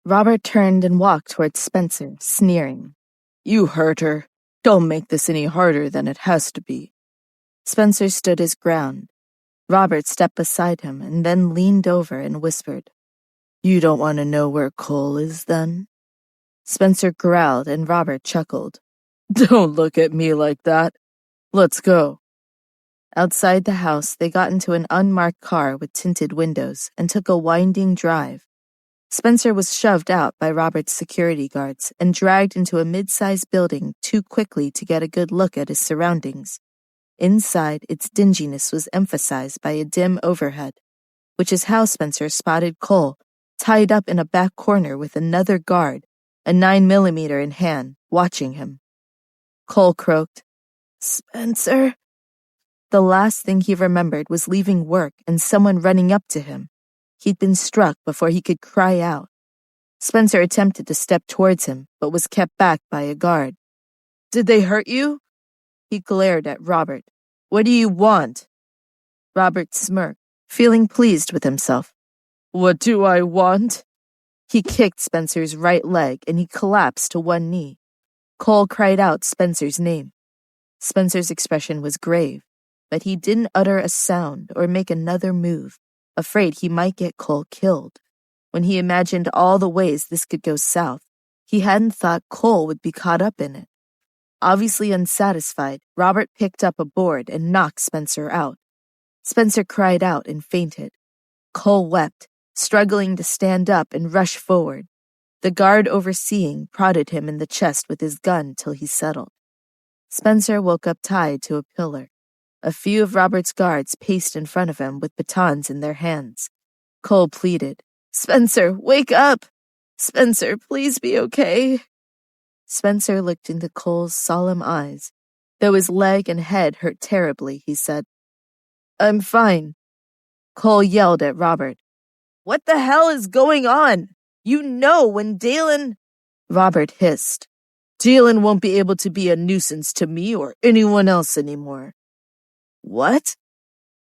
Robert turned and walked towards Spencer, sneering. "You hurt her. Don't make this any harder than it has to be." Spencer stood his ground. Robert stepped beside him and then leaned over and whispered, "You don't want to know where Cole is, then?" Spencer growled and Robert chuckled. "Don't look at me like that. Let's go." Outside the house, they got into an unmarked car with tinted windows and took a winding drive. Spencer was shoved out by Robert's security guards and dragged into a mid-sized building too quickly to get a good look at his surroundings. Inside, its dinginess was emphasized by a dim overhead, which is how Spencer spotted Cole, tied up in a back corner with another guard, a 9mm in hand, watching him. Cole croaked, "Spencer?" The last thing he remembered was leaving work and someone running up to him. He'd been struck before he could cry out. Spencer attempted to step towards him, but was kept back by a guard. "Did they hurt you?" He glared at Robert. "What do you want?" Robert smirked, feeling pleased with himself. "What do I want?" He kicked Spencer's right leg and he collapsed to one knee. Cole cried out Spencer's name. Spencer's expression was grave, but he didn't utter a sound or make another move, afraid he might get Cole killed. When he imagined all the ways this could go south, he hadn't thought Cole would be caught up in it. Obviously unsatisfied, Robert picked up a board and knocked Spencer out. Spencer cried out and fainted. Cole wept, struggling to stand up and rush forward. The guard overseeing prodded him in the chest with his gun till he settled. Spencer woke up tied to a pillar. A few of Robert's guards paced in front of him with batons in their hands. Cole pleaded, "Spencer, wake up! Spencer, please be okay." Spencer looked into Cole's solemn eyes. Though his leg and head hurt terribly, he said, "I'm fine." Cole yelled at Robert, "What the hell is going on? You know when Dalen—" Robert hissed, "Dalen won't be able to be a nuisance to me or anyone else anymore." "What?"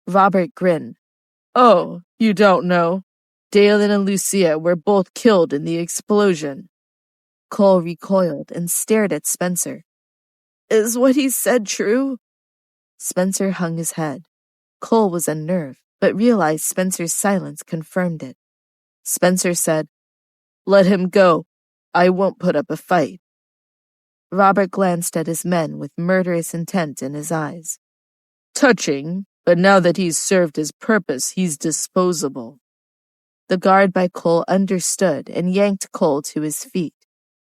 Robert grinned. "Oh, you don't know. Dalen and Lucia were both killed in the explosion." Cole recoiled and stared at Spencer. "Is what he said true?" Spencer hung his head. Cole was unnerved, but realized Spencer's silence confirmed it. Spencer said, "Let him go. I won't put up a fight." Robert glanced at his men with murderous intent in his eyes. "Touching, but now that he's served his purpose, he's disposable." The guard by Cole understood and yanked Cole to his feet.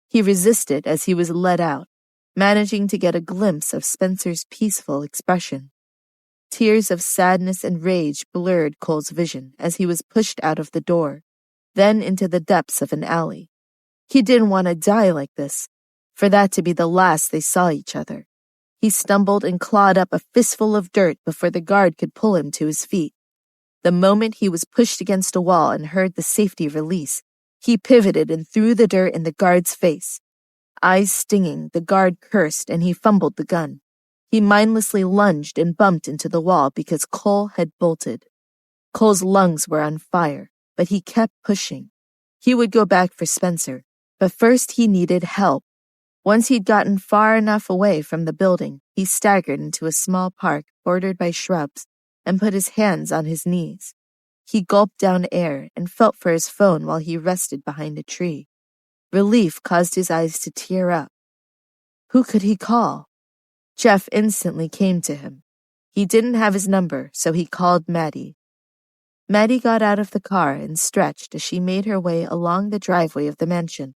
He resisted as he was led out, managing to get a glimpse of Spencer's peaceful expression. Tears of sadness and rage blurred Cole's vision as he was pushed out of the door, then into the depths of an alley. He didn't want to die like this, for that to be the last they saw each other. He stumbled and clawed up a fistful of dirt before the guard could pull him to his feet. The moment he was pushed against a wall and heard the safety release, he pivoted and threw the dirt in the guard's face. Eyes stinging, the guard cursed and he fumbled the gun. He mindlessly lunged and bumped into the wall because Cole had bolted. Cole's lungs were on fire, but he kept pushing. He would go back for Spencer, but first he needed help. Once he'd gotten far enough away from the building, he staggered into a small park bordered by shrubs and put his hands on his knees. He gulped down air and felt for his phone while he rested behind a tree. Relief caused his eyes to tear up. Who could he call? Jeff instantly came to him. He didn't have his number, so he called Maddie. Maddie got out of the car and stretched as she made her way along the driveway of the mansion.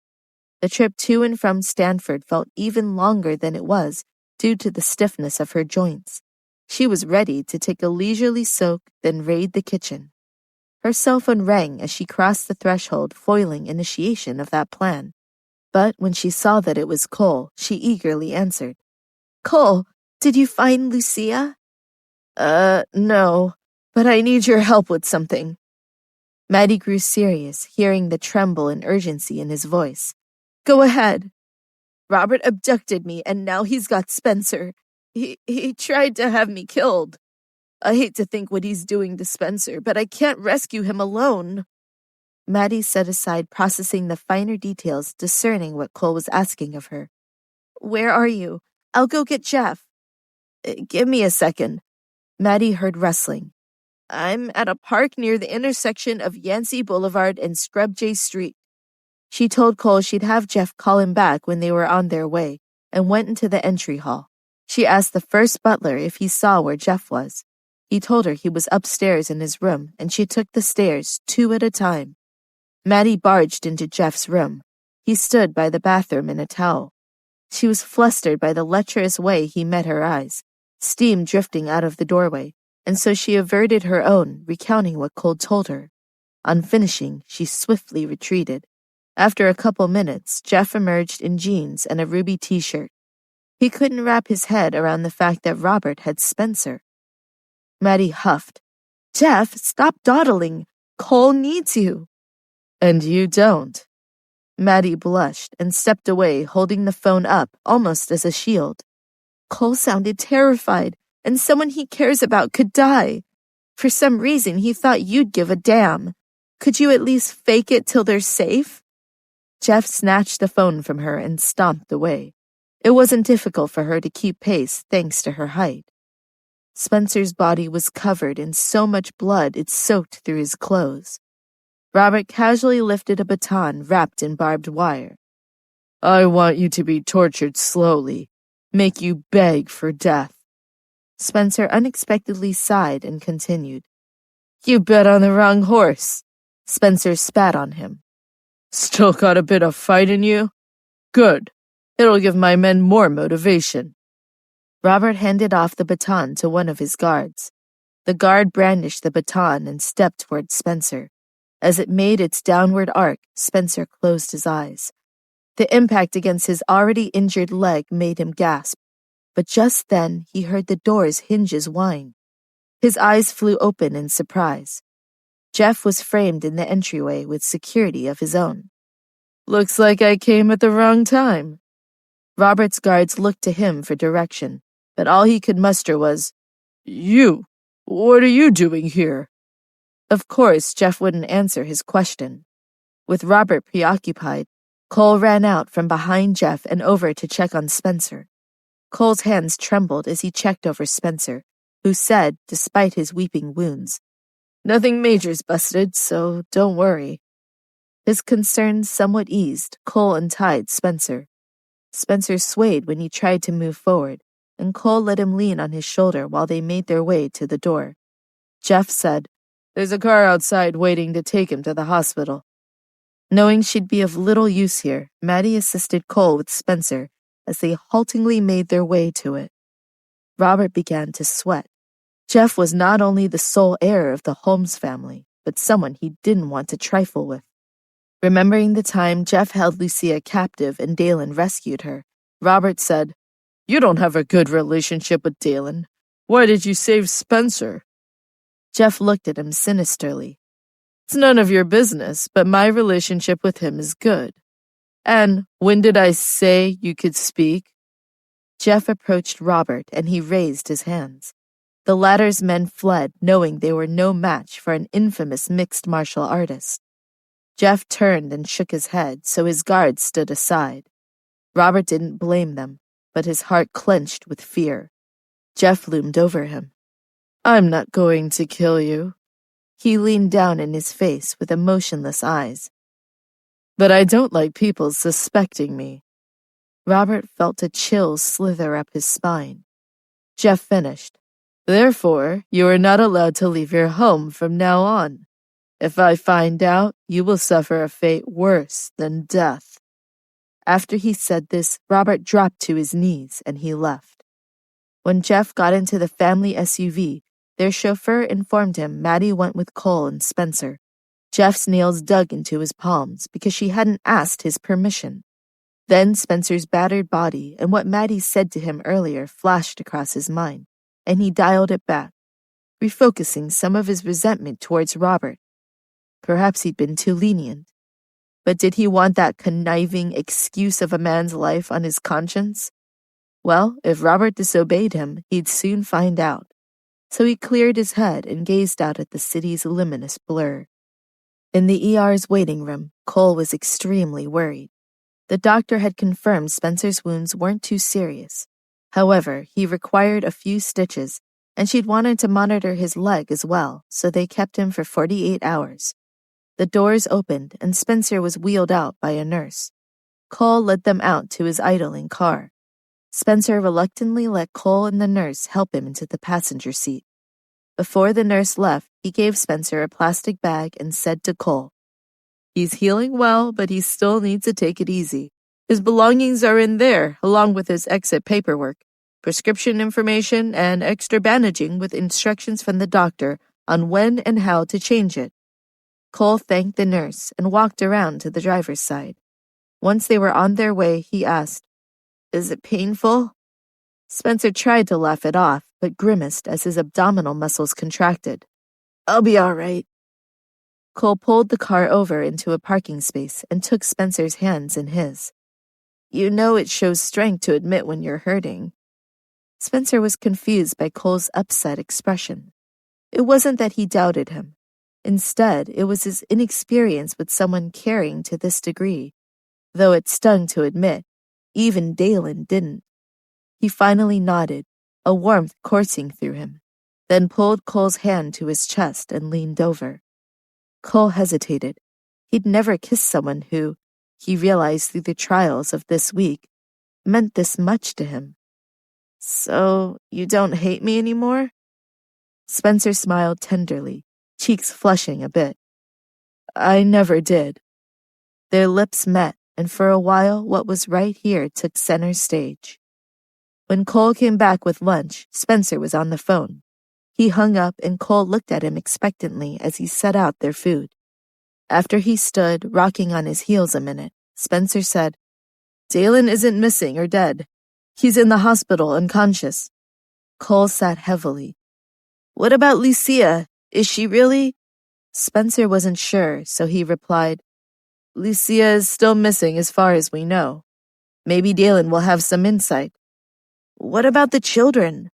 The trip to and from Stanford felt even longer than it was due to the stiffness of her joints. She was ready to take a leisurely soak, then raid the kitchen. Her cell phone rang as she crossed the threshold, foiling initiation of that plan. But when she saw that it was Cole, she eagerly answered. "Cole, did you find Lucia?" No, but I need your help with something." Maddie grew serious, hearing the tremble and urgency in his voice. "Go ahead." "Robert abducted me, and now he's got Spencer. He tried to have me killed. I hate to think what he's doing to Spencer, but I can't rescue him alone." Maddie set aside processing the finer details, discerning what Cole was asking of her. "Where are you? I'll go get Jeff." "Give me a second." Maddie heard rustling. "I'm at a park near the intersection of Yancey Boulevard and Scrub J Street." She told Cole she'd have Jeff call him back when they were on their way, and went into the entry hall. She asked the first butler if he saw where Jeff was. He told her he was upstairs in his room, and she took the stairs 2 at a time. Maddie barged into Jeff's room. He stood by the bathroom in a towel. She was flustered by the lecherous way he met her eyes, steam drifting out of the doorway, and so she averted her own, recounting what Cole told her. On finishing, she swiftly retreated. After a couple minutes, Jeff emerged in jeans and a ruby t-shirt. He couldn't wrap his head around the fact that Robert had Spencer. Maddie huffed. "Jeff, stop dawdling. Cole needs you." "And you don't." Maddie blushed and stepped away, holding the phone up almost as a shield. "Cole sounded terrified, and someone he cares about could die. For some reason, he thought you'd give a damn. Could you at least fake it till they're safe?" Jeff snatched the phone from her and stomped away. It wasn't difficult for her to keep pace thanks to her height. Spencer's body was covered in so much blood it soaked through his clothes. Robert casually lifted a baton wrapped in barbed wire. "I want you to be tortured slowly, make you beg for death." Spencer unexpectedly sighed and continued. "You bet on the wrong horse." Spencer spat on him. "Still got a bit of fight in you? Good. It'll give my men more motivation." Robert handed off the baton to one of his guards. The guard brandished the baton and stepped toward Spencer. As it made its downward arc, Spencer closed his eyes. The impact against his already injured leg made him gasp, but just then he heard the door's hinges whine. His eyes flew open in surprise. Jeff was framed in the entryway with security of his own. "Looks like I came at the wrong time." Robert's guards looked to him for direction, but all he could muster was, "You, what are you doing here?" Of course, Jeff wouldn't answer his question. With Robert preoccupied, Cole ran out from behind Jeff and over to check on Spencer. Cole's hands trembled as he checked over Spencer, who said, despite his weeping wounds, "Nothing major's busted, so don't worry." His concerns somewhat eased, Cole untied Spencer. Spencer swayed when he tried to move forward, and Cole let him lean on his shoulder while they made their way to the door. Jeff said, "There's a car outside waiting to take him to the hospital." Knowing she'd be of little use here, Maddie assisted Cole with Spencer as they haltingly made their way to it. Robert began to sweat. Jeff was not only the sole heir of the Holmes family, but someone he didn't want to trifle with. Remembering the time Jeff held Lucia captive and Dalen rescued her, Robert said, "You don't have a good relationship with Dalen. Why did you save Spencer?" Jeff looked at him sinisterly. "It's none of your business, but my relationship with him is good. And when did I say you could speak?" Jeff approached Robert and he raised his hands. The latter's men fled, knowing they were no match for an infamous mixed martial artist. Jeff turned and shook his head, so his guards stood aside. Robert didn't blame them, but his heart clenched with fear. Jeff loomed over him. "I'm not going to kill you." He leaned down in his face with emotionless eyes. "But I don't like people suspecting me." Robert felt a chill slither up his spine. Jeff finished. "Therefore, you are not allowed to leave your home from now on. If I find out, you will suffer a fate worse than death." After he said this, Robert dropped to his knees and he left. When Jeff got into the family SUV, their chauffeur informed him Maddie went with Cole and Spencer. Jeff's nails dug into his palms because she hadn't asked his permission. Then Spencer's battered body and what Maddie said to him earlier flashed across his mind, and he dialed it back, refocusing some of his resentment towards Robert. Perhaps he'd been too lenient. But did he want that conniving excuse of a man's life on his conscience? Well, if Robert disobeyed him, he'd soon find out. So he cleared his head and gazed out at the city's luminous blur. In the ER's waiting room, Cole was extremely worried. The doctor had confirmed Spencer's wounds weren't too serious. However, he required a few stitches, and she'd wanted to monitor his leg as well, so they kept him for 48 hours. The doors opened, and Spencer was wheeled out by a nurse. Cole led them out to his idling car. Spencer reluctantly let Cole and the nurse help him into the passenger seat. Before the nurse left, he gave Spencer a plastic bag and said to Cole, "He's healing well, but he still needs to take it easy. His belongings are in there, along with his exit paperwork, prescription information, and extra bandaging with instructions from the doctor on when and how to change it." Cole thanked the nurse and walked around to the driver's side. Once they were on their way, he asked, "Is it painful?" Spencer tried to laugh it off, but grimaced as his abdominal muscles contracted. "I'll be all right." Cole pulled the car over into a parking space and took Spencer's hands in his. "You know it shows strength to admit when you're hurting." Spencer was confused by Cole's upset expression. It wasn't that he doubted him. Instead, it was his inexperience with someone caring to this degree. Though it stung to admit, even Dalen didn't. He finally nodded, a warmth coursing through him, then pulled Cole's hand to his chest and leaned over. Cole hesitated. He'd never kissed someone who, he realized through the trials of this week, meant this much to him. "So, you don't hate me anymore?" Spencer smiled tenderly, cheeks flushing a bit. "I never did." Their lips met, and for a while what was right here took center stage. When Cole came back with lunch, Spencer was on the phone. He hung up and Cole looked at him expectantly as he set out their food. After he stood, rocking on his heels a minute, Spencer said, "Dalen isn't missing or dead. He's in the hospital unconscious." Cole sat heavily. "What about Lucia? Is she really?" Spencer wasn't sure, so he replied, "Lucia is still missing as far as we know. Maybe Dalen will have some insight." "What about the children?"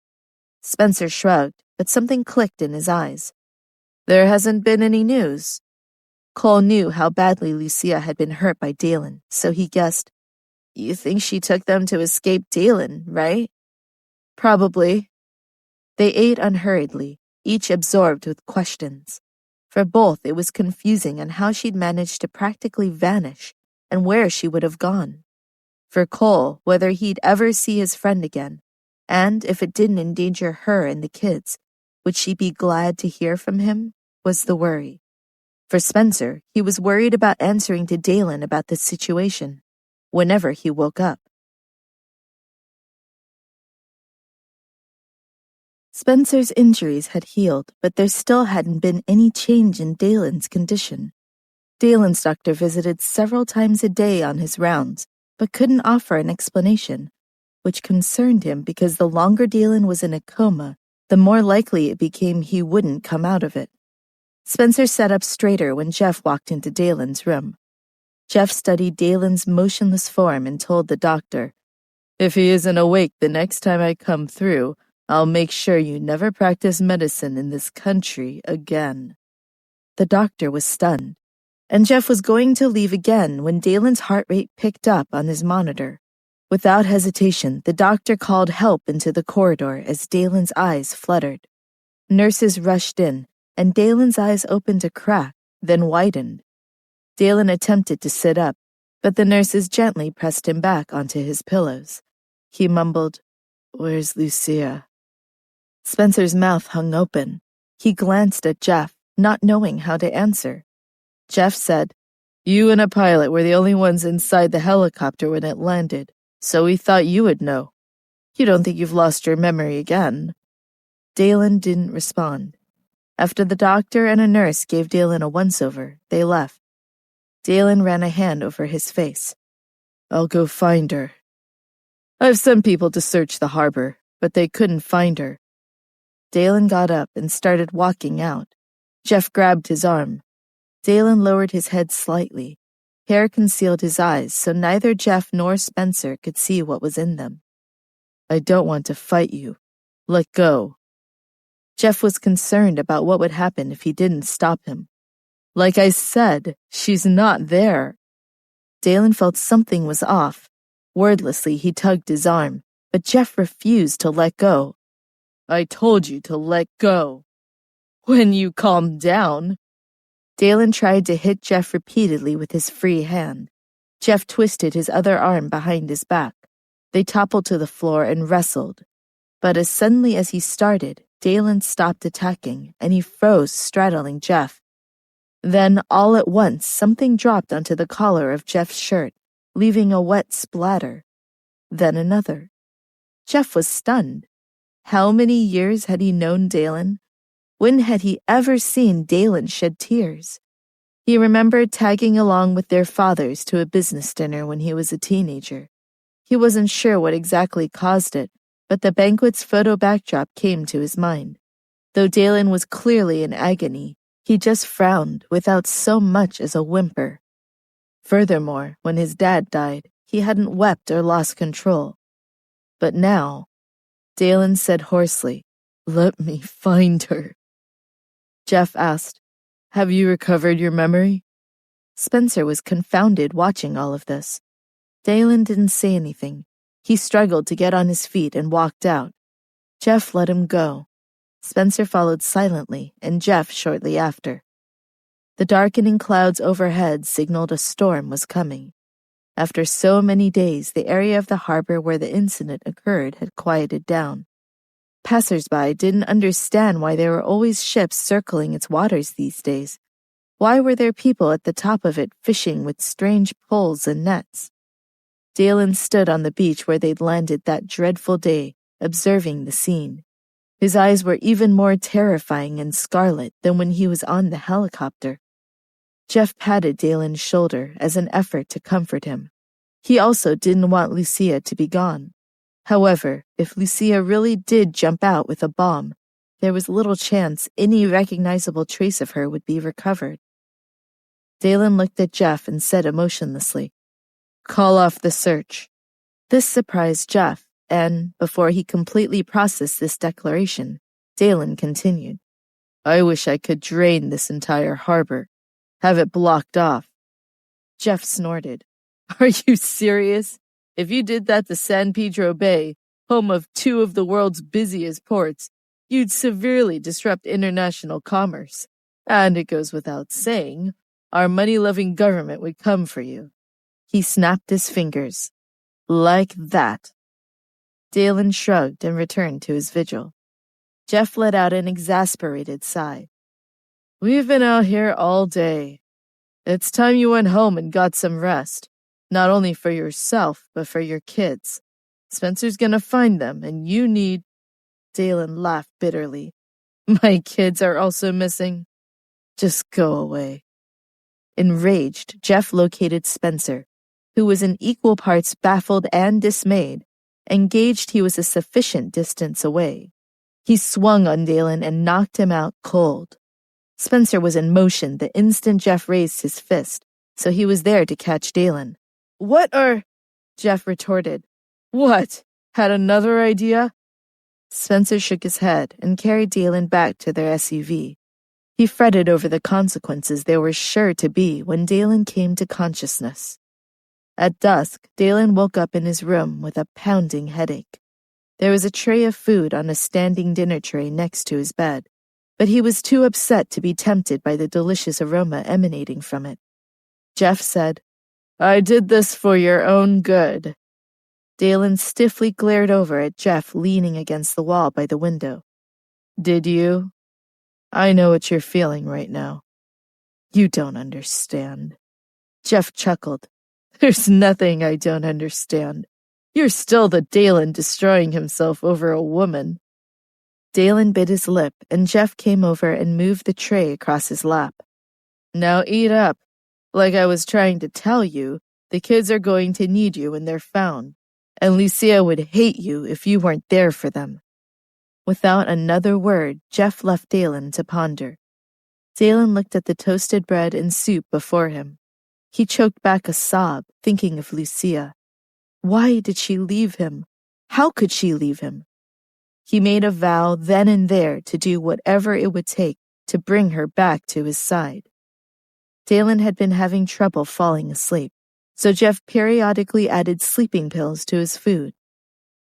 Spencer shrugged, but something clicked in his eyes. "There hasn't been any news." Cole knew how badly Lucia had been hurt by Dalen, so he guessed, "You think she took them to escape Dalen, right?" "Probably." They ate unhurriedly, each absorbed with questions. For both, it was confusing on how she'd managed to practically vanish and where she would have gone. For Cole, whether he'd ever see his friend again, and if it didn't endanger her and the kids, would she be glad to hear from him, was the worry. For Spencer, he was worried about answering to Dalen about the situation, whenever he woke up. Spencer's injuries had healed, but there still hadn't been any change in Dalen's condition. Dalen's doctor visited several times a day on his rounds, but couldn't offer an explanation, which concerned him because the longer Dalen was in a coma, the more likely it became he wouldn't come out of it. Spencer sat up straighter when Jeff walked into Dalen's room. Jeff studied Dalen's motionless form and told the doctor, "If he isn't awake the next time I come through, I'll make sure you never practice medicine in this country again." The doctor was stunned, and Jeff was going to leave again when Dalen's heart rate picked up on his monitor. Without hesitation, the doctor called help into the corridor as Dalen's eyes fluttered. Nurses rushed in, and Dalen's eyes opened a crack, then widened. Dalen attempted to sit up, but the nurses gently pressed him back onto his pillows. He mumbled, "Where's Lucia?" Spencer's mouth hung open. He glanced at Jeff, not knowing how to answer. Jeff said, "You and a pilot were the only ones inside the helicopter when it landed, so we thought you would know. You don't think you've lost your memory again?" Dalen didn't respond. After the doctor and a nurse gave Dalen a once-over, they left. Dalen ran a hand over his face. "I'll go find her. I've sent people to search the harbor, but they couldn't find her." Dalen got up and started walking out. Jeff grabbed his arm. Dalen lowered his head slightly. Hair concealed his eyes, so neither Jeff nor Spencer could see what was in them. "I don't want to fight you. Let go." Jeff was concerned about what would happen if he didn't stop him. Like I said, she's not there. Dalen felt something was off. Wordlessly, he tugged his arm, but Jeff refused to let go. I told you to let go. When you calm down. Dalen tried to hit Jeff repeatedly with his free hand. Jeff twisted his other arm behind his back. They toppled to the floor and wrestled. But as suddenly as he started, Dalen stopped attacking, and he froze, straddling Jeff. Then, all at once, something dropped onto the collar of Jeff's shirt, leaving a wet splatter. Then another. Jeff was stunned. How many years had he known Dalen? When had he ever seen Dalen shed tears? He remembered tagging along with their fathers to a business dinner when he was a teenager. He wasn't sure what exactly caused it, but the banquet's photo backdrop came to his mind. Though Dalen was clearly in agony, he just frowned without so much as a whimper. Furthermore, when his dad died, he hadn't wept or lost control. But now, Dalen said hoarsely, "Let me find her." Jeff asked, "Have you recovered your memory?" Spencer was confounded watching all of this. Dalen didn't say anything. He struggled to get on his feet and walked out. Jeff let him go. Spencer followed silently, and Jeff shortly after. The darkening clouds overhead signaled a storm was coming. After so many days, the area of the harbor where the incident occurred had quieted down. Passers-by didn't understand why there were always ships circling its waters these days. Why were there people at the top of it fishing with strange poles and nets? Dalen stood on the beach where they'd landed that dreadful day, observing the scene. His eyes were even more terrifying and scarlet than when he was on the helicopter. Jeff patted Dalen's shoulder as an effort to comfort him. He also didn't want Lucia to be gone. However, if Lucia really did jump out with a bomb, there was little chance any recognizable trace of her would be recovered. Dalen looked at Jeff and said emotionlessly, "Call off the search." This surprised Jeff, and, before he completely processed this declaration, Dalen continued, "I wish I could drain this entire harbor. Have it blocked off." Jeff snorted. "Are you serious? If you did that to San Pedro Bay, home of two of the world's busiest ports, you'd severely disrupt international commerce. And it goes without saying, our money-loving government would come for you." He snapped his fingers. "Like that." Dalen shrugged and returned to his vigil. Jeff let out an exasperated sigh. "We've been out here all day. It's time you went home and got some rest, not only for yourself, but for your kids. Spencer's gonna find them, and you need—" Dalen laughed bitterly. "My kids are also missing. Just go away." Enraged, Jeff located Spencer, who was in equal parts baffled and dismayed, and gauged he was a sufficient distance away. He swung on Dalen and knocked him out cold. Spencer was in motion the instant Jeff raised his fist, so he was there to catch Dalen. "What are—" Jeff retorted. "What? Had another idea?" Spencer shook his head and carried Dalen back to their SUV. He fretted over the consequences there were sure to be when Dalen came to consciousness. At dusk, Dalen woke up in his room with a pounding headache. There was a tray of food on a standing dinner tray next to his bed, but he was too upset to be tempted by the delicious aroma emanating from it. Jeff said, "I did this for your own good." Dalen stiffly glared over at Jeff leaning against the wall by the window. "Did you? I know what you're feeling right now. You don't understand." Jeff chuckled. "There's nothing I don't understand. You're still the Dalen destroying himself over a woman." Dalen bit his lip, and Jeff came over and moved the tray across his lap. "Now eat up. Like I was trying to tell you, the kids are going to need you when they're found, and Lucia would hate you if you weren't there for them." Without another word, Jeff left Dalen to ponder. Dalen looked at the toasted bread and soup before him. He choked back a sob, thinking of Lucia. Why did she leave him? How could she leave him? He made a vow then and there to do whatever it would take to bring her back to his side. Dalen had been having trouble falling asleep, so Jeff periodically added sleeping pills to his food.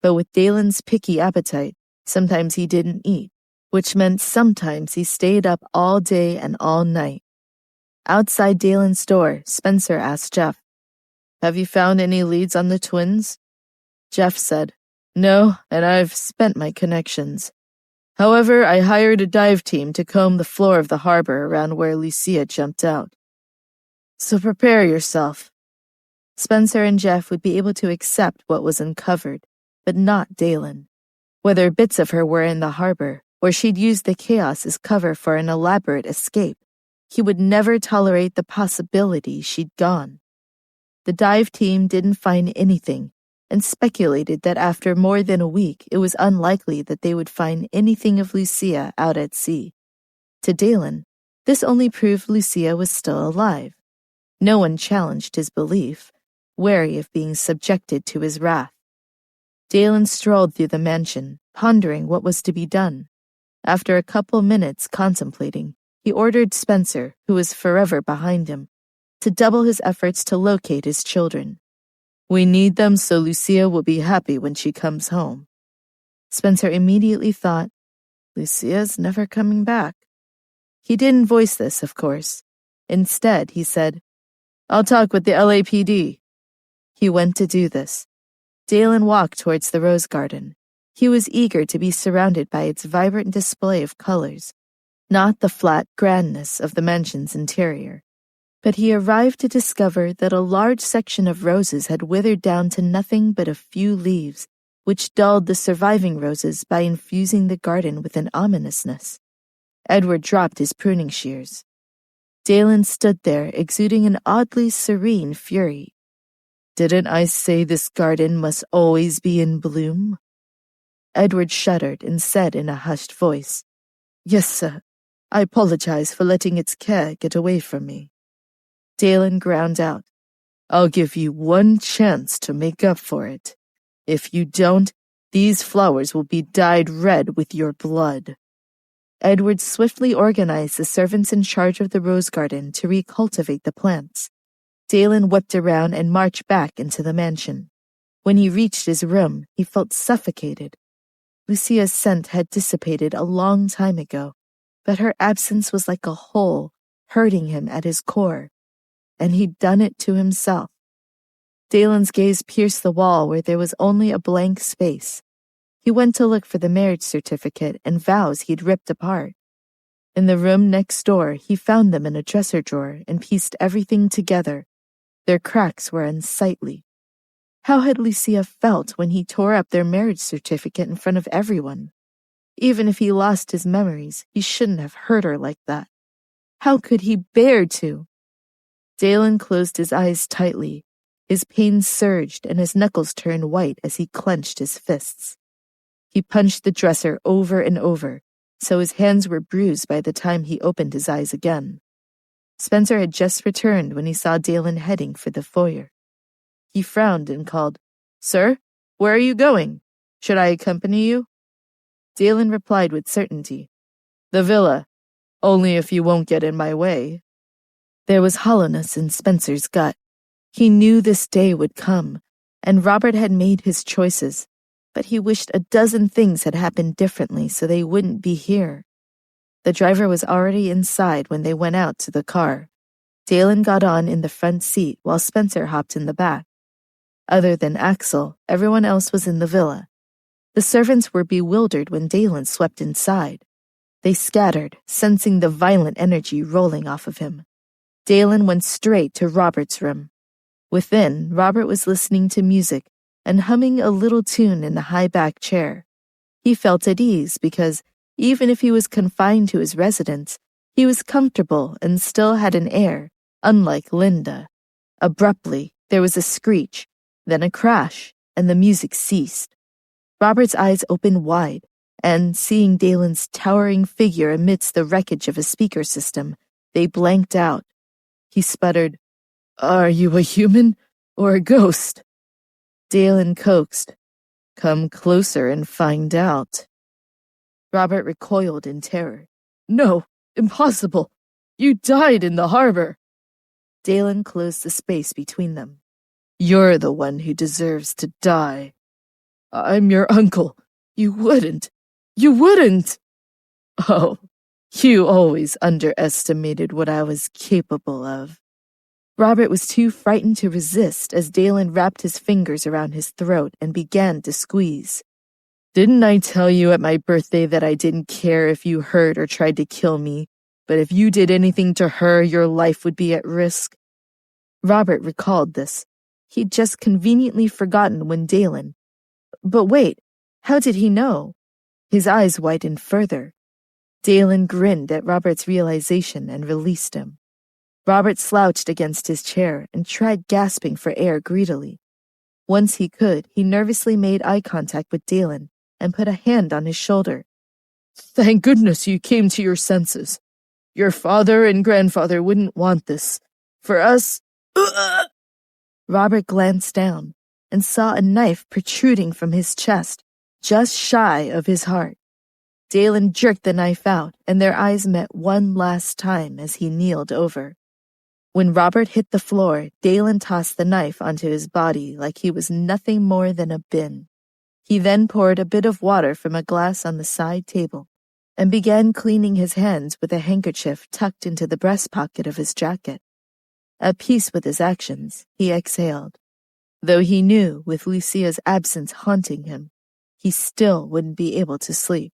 But with Dalen's picky appetite, sometimes he didn't eat, which meant sometimes he stayed up all day and all night. Outside Dalen's door, Spencer asked Jeff, "Have you found any leads on the twins?" Jeff said, "No, and I've spent my connections. However, I hired a dive team to comb the floor of the harbor around where Lucia jumped out. So prepare yourself." Spencer and Jeff would be able to accept what was uncovered, but not Dalen. Whether bits of her were in the harbor, or she'd used the chaos as cover for an elaborate escape, he would never tolerate the possibility she'd gone. The dive team didn't find anything, and speculated that after more than a week it was unlikely that they would find anything of Lucia out at sea. To Dalen, this only proved Lucia was still alive. No one challenged his belief, wary of being subjected to his wrath. Dalen strolled through the mansion, pondering what was to be done. After a couple minutes contemplating, he ordered Spencer, who was forever behind him, to double his efforts to locate his children. "We need them so Lucia will be happy when she comes home." Spencer immediately thought, Lucia's never coming back. He didn't voice this, of course. Instead, he said, "I'll talk with the LAPD." He went to do this. Dalen walked towards the rose garden. He was eager to be surrounded by its vibrant display of colors, not the flat grandness of the mansion's interior. But he arrived to discover that a large section of roses had withered down to nothing but a few leaves, which dulled the surviving roses by infusing the garden with an ominousness. Edward dropped his pruning shears. Dalen stood there, exuding an oddly serene fury. "Didn't I say this garden must always be in bloom?" Edward shuddered and said in a hushed voice, "Yes, sir. I apologize for letting its care get away from me." Dalen ground out, "I'll give you one chance to make up for it. If you don't, these flowers will be dyed red with your blood." Edward swiftly organized the servants in charge of the rose garden to recultivate the plants. Dalen whipped around and marched back into the mansion. When he reached his room, he felt suffocated. Lucia's scent had dissipated a long time ago, but her absence was like a hole, hurting him at his core. And he'd done it to himself. Dalen's gaze pierced the wall where there was only a blank space. He went to look for the marriage certificate and vows he'd ripped apart. In the room next door, he found them in a dresser drawer and pieced everything together. Their cracks were unsightly. How had Lucia felt when he tore up their marriage certificate in front of everyone? Even if he lost his memories, he shouldn't have hurt her like that. How could he bear to? Dalen closed his eyes tightly. His pain surged and his knuckles turned white as he clenched his fists. He punched the dresser over and over, so his hands were bruised by the time he opened his eyes again. Spencer had just returned when he saw Dalen heading for the foyer. He frowned and called, "Sir, where are you going? Should I accompany you?" Dalen replied with certainty, "The villa, only if you won't get in my way." There was hollowness in Spencer's gut. He knew this day would come, and Robert had made his choices, but he wished a dozen things had happened differently so they wouldn't be here. The driver was already inside when they went out to the car. Dalen got on in the front seat while Spencer hopped in the back. Other than Axel, everyone else was in the villa. The servants were bewildered when Dalen swept inside. They scattered, sensing the violent energy rolling off of him. Dalen went straight to Robert's room. Within, Robert was listening to music and humming a little tune in the high-back chair. He felt at ease because, even if he was confined to his residence, he was comfortable and still had an air, unlike Linda. Abruptly, there was a screech, then a crash, and the music ceased. Robert's eyes opened wide, and, seeing Dalen's towering figure amidst the wreckage of a speaker system, they blanked out. He sputtered, "Are you a human or a ghost?" Dalen coaxed, "Come closer and find out." Robert recoiled in terror. "No, impossible. You died in the harbor." Dalen closed the space between them. You're the one who deserves to die. I'm your uncle. You wouldn't. You wouldn't! Oh, you always underestimated what I was capable of. Robert was too frightened to resist as Dalen wrapped his fingers around his throat and began to squeeze. Didn't I tell you at my birthday that I didn't care if you hurt or tried to kill me, but if you did anything to her, your life would be at risk? Robert recalled this. He'd just conveniently forgotten when Dalen. But wait, how did he know? His eyes widened further. Dalen grinned at Robert's realization and released him. Robert slouched against his chair and tried gasping for air greedily. Once he could, he nervously made eye contact with Dalen and put a hand on his shoulder. Thank goodness you came to your senses. Your father and grandfather wouldn't want this. For us... Robert glanced down and saw a knife protruding from his chest, just shy of his heart. Dalen jerked the knife out, and their eyes met one last time as he kneeled over. When Robert hit the floor, Dalen tossed the knife onto his body like he was nothing more than a bin. He then poured a bit of water from a glass on the side table and began cleaning his hands with a handkerchief tucked into the breast pocket of his jacket. At peace with his actions, he exhaled. Though he knew, with Lucia's absence haunting him, he still wouldn't be able to sleep.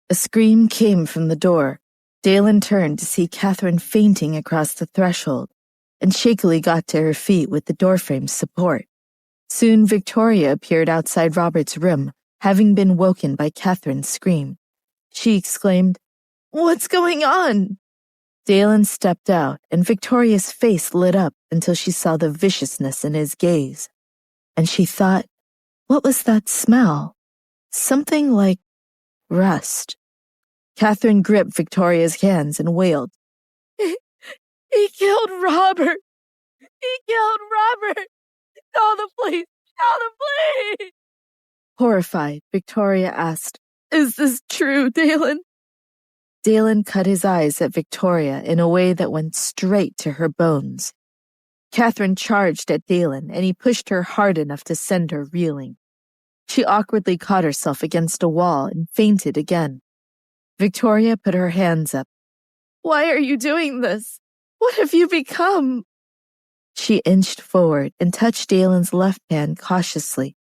A scream came from the door. Dalen turned to see Catherine fainting across the threshold, and shakily got to her feet with the doorframe's support. Soon Victoria appeared outside Robert's room, having been woken by Catherine's scream. She exclaimed, What's going on? Dalen stepped out, and Victoria's face lit up until she saw the viciousness in his gaze. And she thought, what was that smell? Something like rust. Catherine gripped Victoria's hands and wailed, He killed Robert! He killed Robert! Call the police! Call the police! Horrified, Victoria asked, Is this true, Dalen? Dalen cut his eyes at Victoria in a way that went straight to her bones. Catherine charged at Dalen, and he pushed her hard enough to send her reeling. She awkwardly caught herself against a wall and fainted again. Victoria put her hands up. Why are you doing this? What have you become? She inched forward and touched Dalen's left hand cautiously.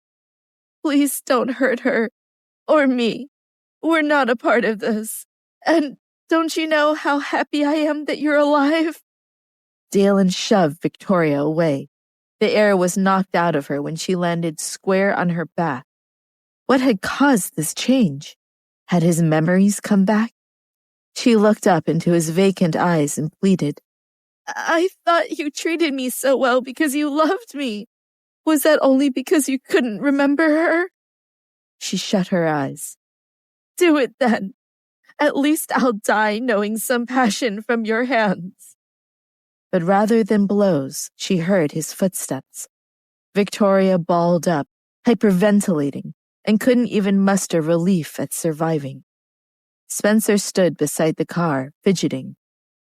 Please don't hurt her. Or me. We're not a part of this. And don't you know how happy I am that you're alive? Dalen shoved Victoria away. The air was knocked out of her when she landed square on her back. What had caused this change? Had his memories come back? She looked up into his vacant eyes and pleaded, I thought you treated me so well because you loved me. Was that only because you couldn't remember her? She shut her eyes. Do it then. At least I'll die knowing some passion from your hands. But rather than blows, she heard his footsteps. Victoria balled up, hyperventilating, and couldn't even muster relief at surviving. Spencer stood beside the car, fidgeting.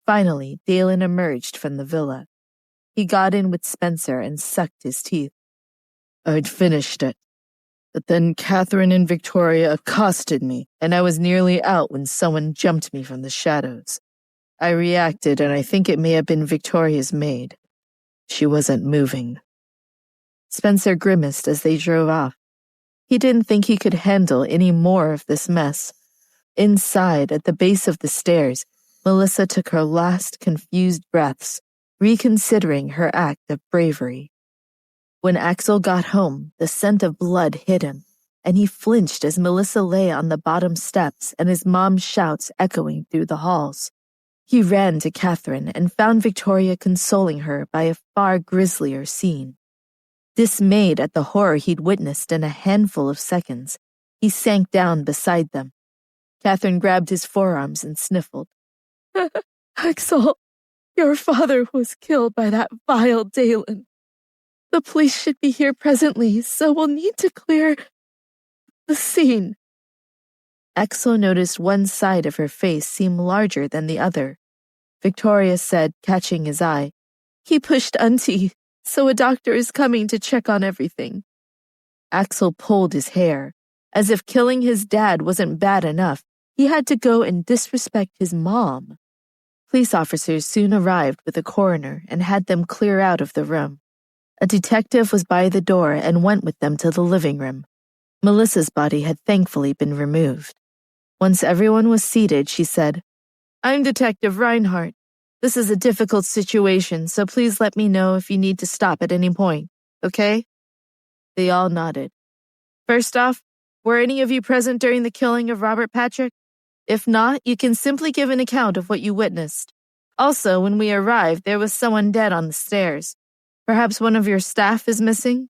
Finally, Dalen emerged from the villa. He got in with Spencer and sucked his teeth. I'd finished it. But then Catherine and Victoria accosted me, and I was nearly out when someone jumped me from the shadows. I reacted, and I think it may have been Victoria's maid. She wasn't moving. Spencer grimaced as they drove off. He didn't think he could handle any more of this mess. Inside, at the base of the stairs, Melissa took her last confused breaths, reconsidering her act of bravery. When Axel got home, the scent of blood hit him, and he flinched as Melissa lay on the bottom steps and his mom's shouts echoing through the halls. He ran to Catherine and found Victoria consoling her by a far grislier scene. Dismayed at the horror he'd witnessed in a handful of seconds, he sank down beside them. Catherine grabbed his forearms and sniffled. Axel, your father was killed by that vile Dalen. The police should be here presently, so we'll need to clear the scene. Axel noticed one side of her face seem larger than the other. Victoria said, catching his eye, "He pushed Auntie, so a doctor is coming to check on everything." Axel pulled his hair. As if killing his dad wasn't bad enough, he had to go and disrespect his mom. Police officers soon arrived with a coroner and had them clear out of the room. A detective was by the door and went with them to the living room. Melissa's body had thankfully been removed. Once everyone was seated, she said, "I'm Detective Reinhardt. This is a difficult situation, so please let me know if you need to stop at any point, okay?" They all nodded. "First off, were any of you present during the killing of Robert Patrick? If not, you can simply give an account of what you witnessed. Also, when we arrived, there was someone dead on the stairs. Perhaps one of your staff is missing?"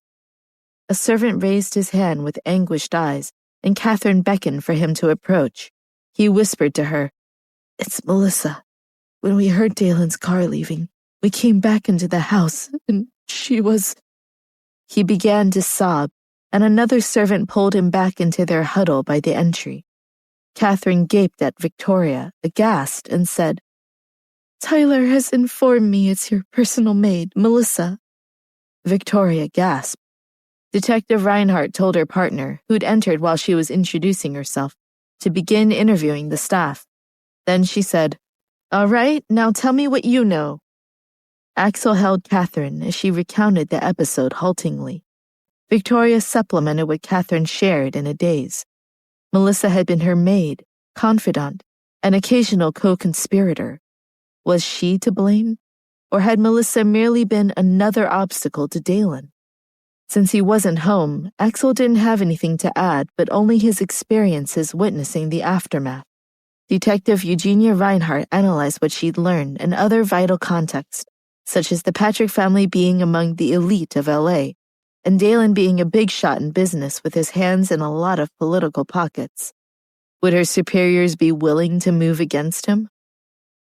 A servant raised his hand with anguished eyes, and Catherine beckoned for him to approach. He whispered to her, "It's Melissa. When we heard Dalen's car leaving, we came back into the house, and she was—" He began to sob, and another servant pulled him back into their huddle by the entry. Catherine gaped at Victoria, aghast, and said, "Tyler has informed me it's your personal maid, Melissa." Victoria gasped. Detective Reinhardt told her partner, who'd entered while she was introducing herself, to begin interviewing the staff. Then she said, "All right, now tell me what you know." Axel held Catherine as she recounted the episode haltingly. Victoria supplemented what Catherine shared in a daze. Melissa had been her maid, confidant, an occasional co-conspirator. Was she to blame? Or had Melissa merely been another obstacle to Dalen? Since he wasn't home, Axel didn't have anything to add but only his experiences witnessing the aftermath. Detective Eugenia Reinhardt analyzed what she'd learned and other vital context, such as the Patrick family being among the elite of LA, and Dalen being a big shot in business with his hands in a lot of political pockets. Would her superiors be willing to move against him?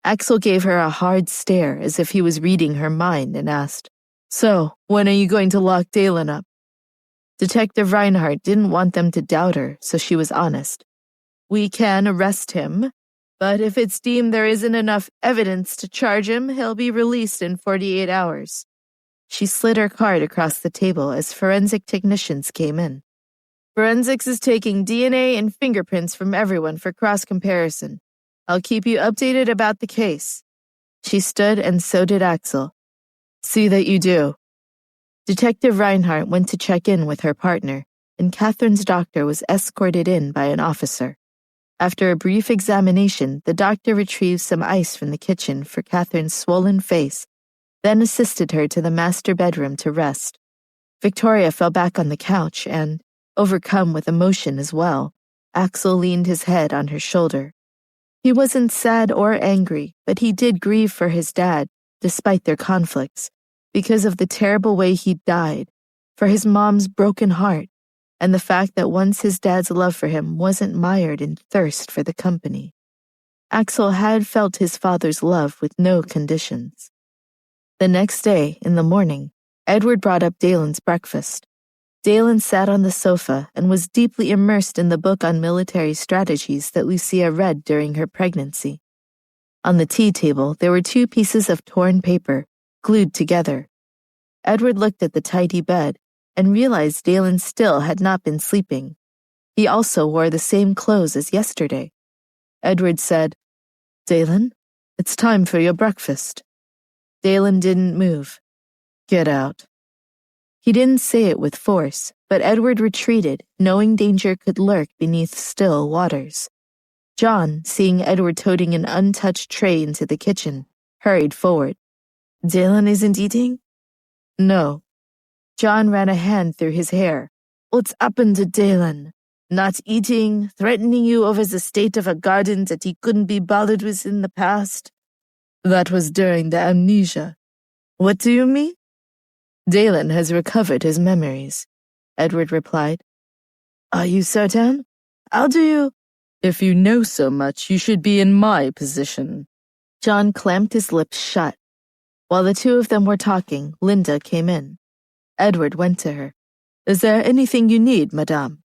Axel gave her a hard stare as if he was reading her mind and asked, "So, when are you going to lock Dalen up?" Detective Reinhardt didn't want them to doubt her, so she was honest. "We can arrest him, but if it's deemed there isn't enough evidence to charge him, he'll be released in 48 hours. She slid her card across the table as forensic technicians came in. "Forensics is taking DNA and fingerprints from everyone for cross-comparison. I'll keep you updated about the case." She stood, and so did Axel. "See that you do." Detective Reinhardt went to check in with her partner, and Catherine's doctor was escorted in by an officer. After a brief examination, the doctor retrieved some ice from the kitchen for Catherine's swollen face, then assisted her to the master bedroom to rest. Victoria fell back on the couch and, overcome with emotion as well, Axel leaned his head on her shoulder. He wasn't sad or angry, but he did grieve for his dad, despite their conflicts, because of the terrible way he died, for his mom's broken heart, and the fact that once his dad's love for him wasn't mired in thirst for the company. Axel had felt his father's love with no conditions. The next day, in the morning, Edward brought up Dalen's breakfast. Dalen sat on the sofa and was deeply immersed in the book on military strategies that Lucia read during her pregnancy. On the tea table, there were 2 pieces of torn paper, glued together. Edward looked at the tidy bed and realized Dalen still had not been sleeping. He also wore the same clothes as yesterday. Edward said, "Dalen, it's time for your breakfast." Dalen didn't move. "Get out." He didn't say it with force, but Edward retreated, knowing danger could lurk beneath still waters. John, seeing Edward toting an untouched tray into the kitchen, hurried forward. "Dalen isn't eating?" "No." John ran a hand through his hair. "What's happened to Dalen? Not eating, threatening you over the state of a garden that he couldn't be bothered with in the past?" "That was during the amnesia." "What do you mean?" "Dalen has recovered his memories," Edward replied. "Are you certain? How do you—" "If you know so much, you should be in my position." John clamped his lips shut. While the 2 of them were talking, Linda came in. Edward went to her. "Is there anything you need, madame?"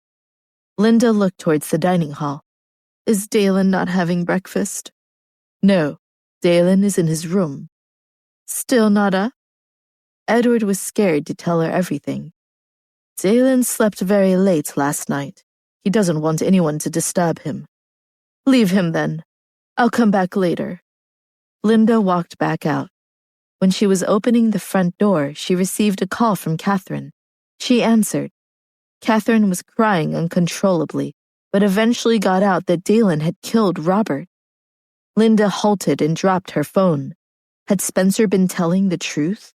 Linda looked towards the dining hall. Is Dalen not having breakfast? No, Dalen is in his room. Still not up? Edward was scared to tell her everything. Dalen slept very late last night. He doesn't want anyone to disturb him. Leave him then. I'll come back later. Linda walked back out. When she was opening the front door, she received a call from Catherine. She answered. Catherine was crying uncontrollably, but eventually got out that Dalen had killed Robert. Linda halted and dropped her phone. Had Spencer been telling the truth?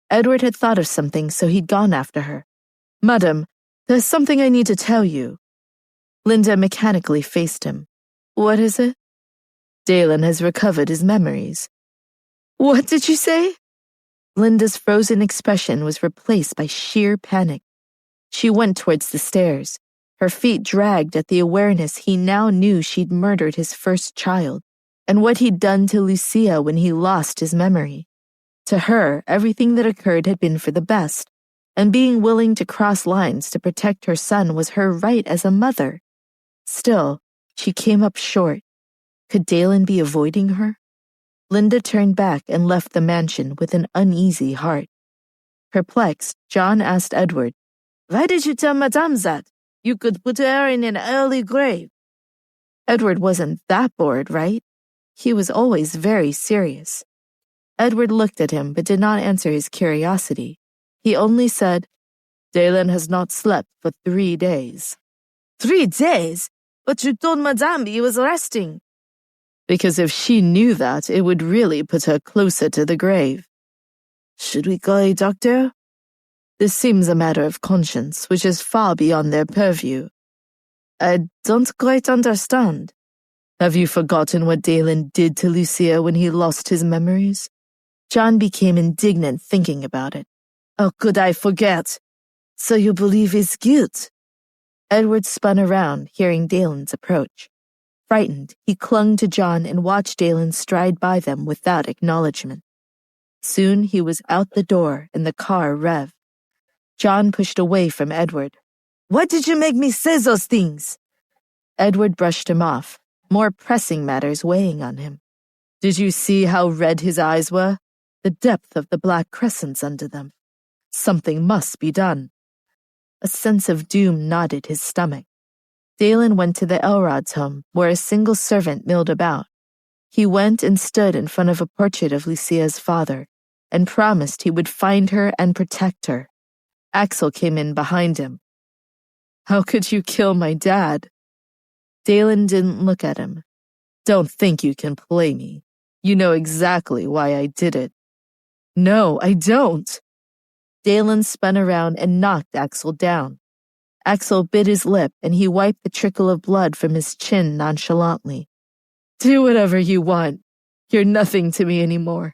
Edward had thought of something, so he'd gone after her. Madam, there's something I need to tell you. Linda mechanically faced him. What is it? Dalen has recovered his memories. What did you say? Linda's frozen expression was replaced by sheer panic. She went towards the stairs. Her feet dragged at the awareness he now knew she'd murdered his first child, and what he'd done to Lucia when he lost his memory. To her, everything that occurred had been for the best, and being willing to cross lines to protect her son was her right as a mother. Still, she came up short. Could Dalen be avoiding her? Linda turned back and left the mansion with an uneasy heart. Perplexed, John asked Edward, Why did you tell Madame that? You could put her in an early grave. Edward wasn't that bored, right? He was always very serious. Edward looked at him but did not answer his curiosity. He only said, Dalen has not slept for 3 days. 3 days? But you told Madame he was resting. Because if she knew that, it would really put her closer to the grave. Should we call a doctor? This seems a matter of conscience, which is far beyond their purview. I don't quite understand. Have you forgotten what Dalen did to Lucia when he lost his memories? John became indignant thinking about it. How could I forget? So you believe his guilt? Edward spun around, hearing Dalen's approach. Frightened, he clung to John and watched Dalen stride by them without acknowledgement. Soon he was out the door and the car revved. John pushed away from Edward. Why did you make me say those things? Edward brushed him off, more pressing matters weighing on him. Did you see how red his eyes were? The depth of the black crescents under them. Something must be done. A sense of doom knotted his stomach. Dalen went to the Elrod's home, where a single servant milled about. He went and stood in front of a portrait of Lucia's father, and promised he would find her and protect her. Axel came in behind him. How could you kill my dad? Dalen didn't look at him. Don't think you can play me. You know exactly why I did it. No, I don't. Dalen spun around and knocked Axel down. Axel bit his lip and he wiped the trickle of blood from his chin nonchalantly. Do whatever you want. You're nothing to me anymore.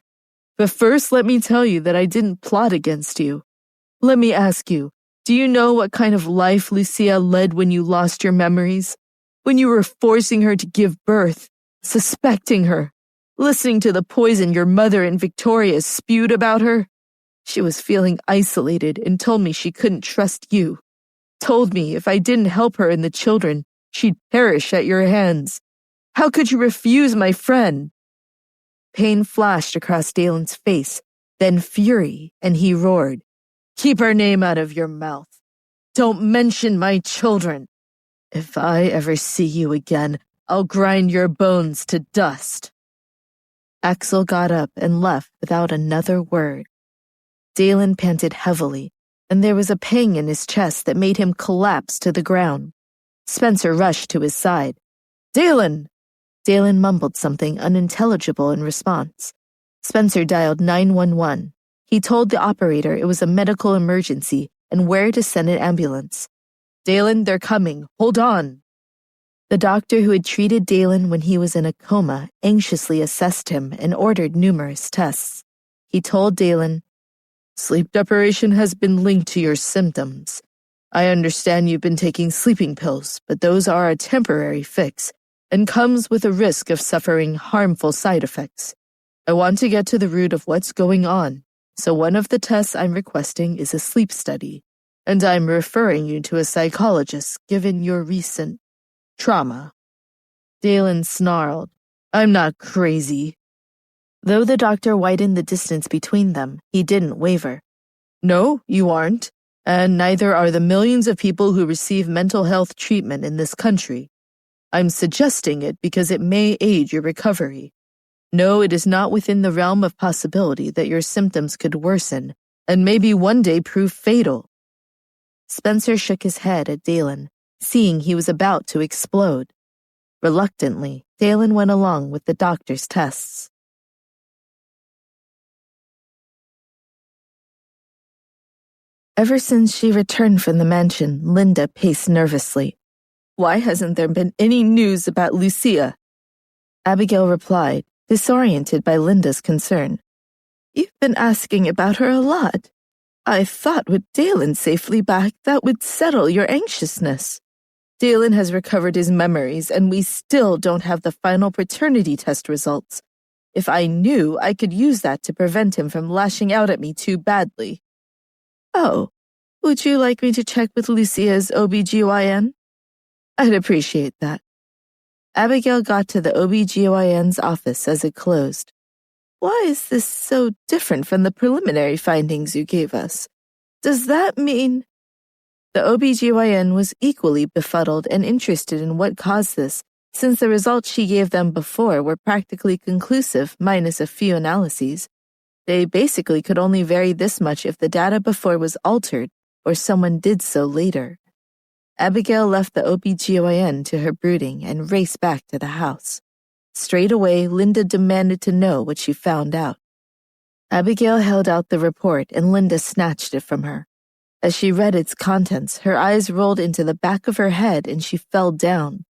But first let me tell you that I didn't plot against you. Let me ask you, do you know what kind of life Lucia led when you lost your memories? When you were forcing her to give birth, suspecting her, listening to the poison your mother and Victoria spewed about her? She was feeling isolated and told me she couldn't trust you. Told me if I didn't help her and the children, she'd perish at your hands. How could you refuse my friend? Pain flashed across Dalen's face, then fury, and he roared. Keep her name out of your mouth. Don't mention my children. If I ever see you again, I'll grind your bones to dust. Axel got up and left without another word. Dalen panted heavily, and there was a pang in his chest that made him collapse to the ground. Spencer rushed to his side. Dalen! Dalen mumbled something unintelligible in response. Spencer dialed 911. He told the operator it was a medical emergency and where to send an ambulance. Dalen, they're coming. Hold on. The doctor who had treated Dalen when he was in a coma anxiously assessed him and ordered numerous tests. He told Dalen, Sleep deprivation has been linked to your symptoms. I understand you've been taking sleeping pills, but those are a temporary fix and comes with a risk of suffering harmful side effects. I want to get to the root of what's going on, so one of the tests I'm requesting is a sleep study, and I'm referring you to a psychologist given your recent trauma. Dalen snarled. I'm not crazy. Though the doctor widened the distance between them, he didn't waver. No, you aren't. And neither are the millions of people who receive mental health treatment in this country. I'm suggesting it because it may aid your recovery. No, it is not within the realm of possibility that your symptoms could worsen and maybe one day prove fatal. Spencer shook his head at Dalen, seeing he was about to explode. Reluctantly, Dalen went along with the doctor's tests. Ever since she returned from the mansion, Linda paced nervously. Why hasn't there been any news about Lucia? Abigail replied, disoriented by Linda's concern. You've been asking about her a lot. I thought with Dalen safely back, that would settle your anxiousness. Dalen has recovered his memories, and we still don't have the final paternity test results. If I knew, I could use that to prevent him from lashing out at me too badly. Oh, would you like me to check with Lucia's OBGYN? I'd appreciate that. Abigail got to the OBGYN's office as it closed. Why is this so different from the preliminary findings you gave us? Does that mean... The OBGYN was equally befuddled and interested in what caused this, since the results she gave them before were practically conclusive minus a few analyses. They basically could only vary this much if the data before was altered or someone did so later. Abigail left the OBGYN to her brooding and raced back to the house. Straight away, Linda demanded to know what she found out. Abigail held out the report and Linda snatched it from her. As she read its contents, her eyes rolled into the back of her head and she fell down.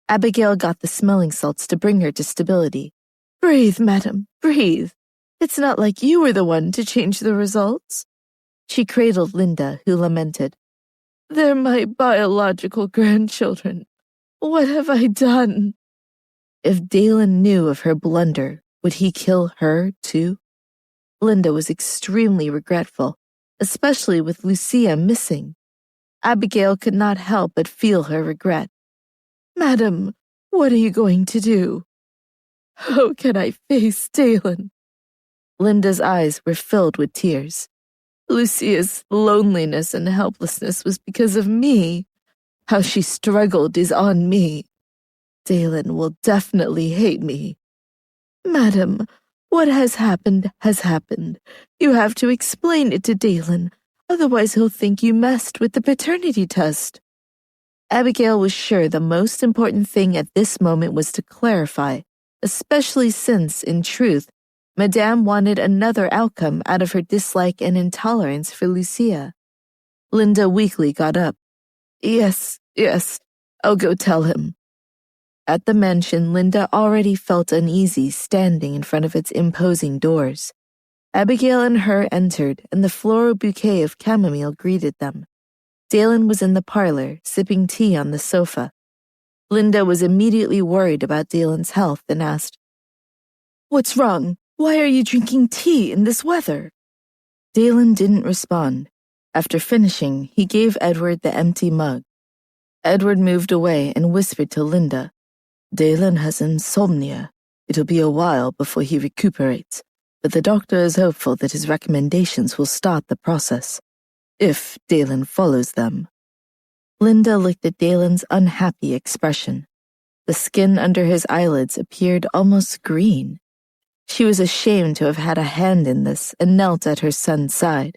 Abigail got the smelling salts to bring her to stability. Breathe, madam, breathe. It's not like you were the one to change the results. She cradled Linda, who lamented. They're my biological grandchildren. What have I done? If Dalen knew of her blunder, would he kill her, too? Linda was extremely regretful, especially with Lucia missing. Abigail could not help but feel her regret. Madam, what are you going to do? How can I face Dalen? Linda's eyes were filled with tears. Lucia's loneliness and helplessness was because of me. How she struggled is on me. Dalen will definitely hate me. Madam, what has happened has happened. You have to explain it to Dalen, otherwise he'll think you messed with the paternity test. Abigail was sure the most important thing at this moment was to clarify, especially since, in truth, Madame wanted another outcome out of her dislike and intolerance for Lucia. Linda weakly got up. Yes, I'll go tell him. At the mansion, Linda already felt uneasy standing in front of its imposing doors. Abigail and her entered, and the floral bouquet of chamomile greeted them. Dalen was in the parlor, sipping tea on the sofa. Linda was immediately worried about Dalen's health and asked, What's wrong? Why are you drinking tea in this weather? Dalen didn't respond. After finishing, he gave Edward the empty mug. Edward moved away and whispered to Linda, Dalen has insomnia. It'll be a while before he recuperates, but the doctor is hopeful that his recommendations will start the process, if Dalen follows them. Linda looked at Dalen's unhappy expression. The skin under his eyelids appeared almost green. She was ashamed to have had a hand in this and knelt at her son's side.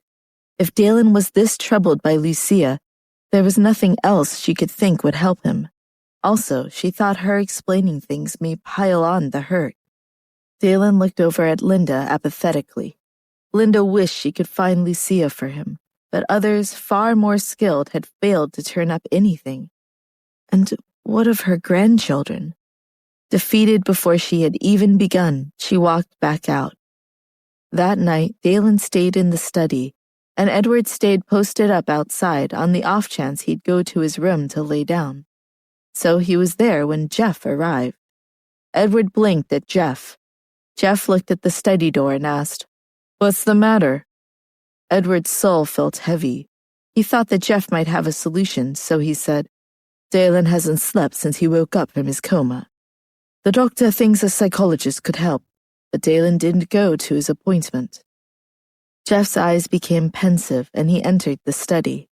If Dalen was this troubled by Lucia, there was nothing else she could think would help him. Also, she thought her explaining things may pile on the hurt. Dalen looked over at Linda apathetically. Linda wished she could find Lucia for him, but others far more skilled had failed to turn up anything. And what of her grandchildren? Defeated before she had even begun, she walked back out. That night, Dalen stayed in the study, and Edward stayed posted up outside on the off chance he'd go to his room to lay down. So he was there when Jeff arrived. Edward blinked at Jeff. Jeff looked at the study door and asked, What's the matter? Edward's soul felt heavy. He thought that Jeff might have a solution, so he said, Dalen hasn't slept since he woke up from his coma. The doctor thinks a psychologist could help, but Dalen didn't go to his appointment. Jeff's eyes became pensive and he entered the study.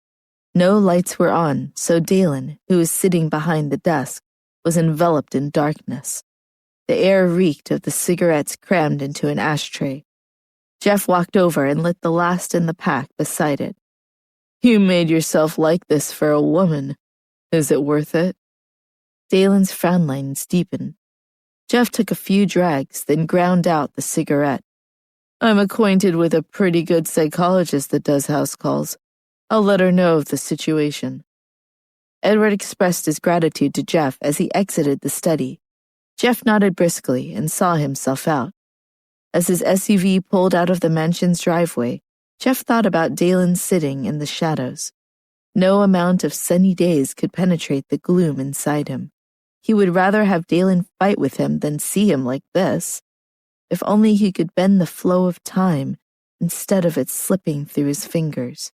No lights were on, so Dalen, who was sitting behind the desk, was enveloped in darkness. The air reeked of the cigarettes crammed into an ashtray. Jeff walked over and lit the last in the pack beside it. You made yourself like this for a woman. Is it worth it? Dalen's frown lines deepened. Jeff took a few drags, then ground out the cigarette. I'm acquainted with a pretty good psychologist that does house calls. I'll let her know of the situation. Edward expressed his gratitude to Jeff as he exited the study. Jeff nodded briskly and saw himself out. As his SUV pulled out of the mansion's driveway, Jeff thought about Dalen sitting in the shadows. No amount of sunny days could penetrate the gloom inside him. He would rather have Dalen fight with him than see him like this. If only he could bend the flow of time instead of it slipping through his fingers.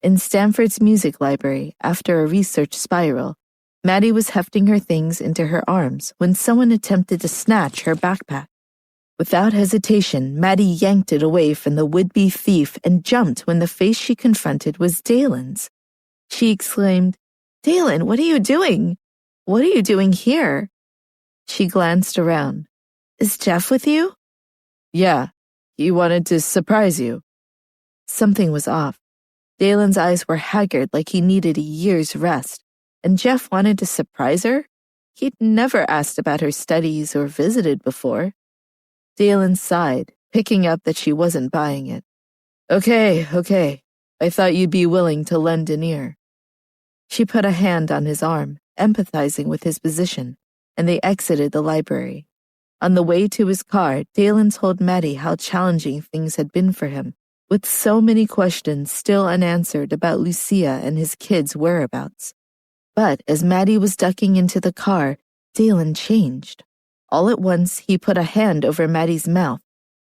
In Stanford's music library, after a research spiral, Maddie was hefting her things into her arms when someone attempted to snatch her backpack. Without hesitation, Maddie yanked it away from the would-be thief and jumped when the face she confronted was Dalen's. She exclaimed, Dalen, what are you doing? What are you doing here? She glanced around. Is Jeff with you? Yeah, he wanted to surprise you. Something was off. Dalen's eyes were haggard like he needed a year's rest, and Jeff wanted to surprise her? He'd never asked about her studies or visited before. Dalen sighed, picking up that she wasn't buying it. Okay. I thought you'd be willing to lend an ear. She put a hand on his arm, empathizing with his position, and they exited the library. On the way to his car, Dalen told Maddie how challenging things had been for him, with so many questions still unanswered about Lucia and his kids' whereabouts. But as Maddie was ducking into the car, Dalen changed. All at once, he put a hand over Maddie's mouth,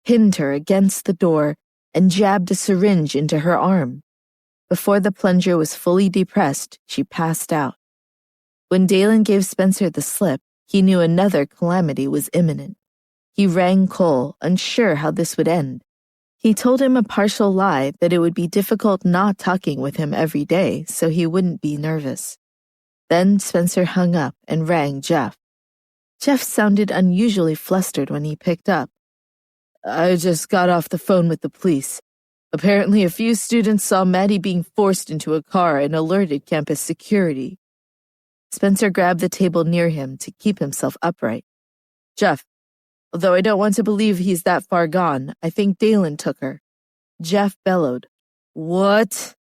pinned her against the door, and jabbed a syringe into her arm. Before the plunger was fully depressed, she passed out. When Dalen gave Spencer the slip, he knew another calamity was imminent. He rang Cole, unsure how this would end. He told him a partial lie that it would be difficult not talking with him every day, so he wouldn't be nervous. Then Spencer hung up and rang Jeff. Jeff sounded unusually flustered when he picked up. I just got off the phone with the police. Apparently a few students saw Maddie being forced into a car and alerted campus security. Spencer grabbed the table near him to keep himself upright. Jeff, although I don't want to believe he's that far gone, I think Dalen took her. Jeff bellowed. What?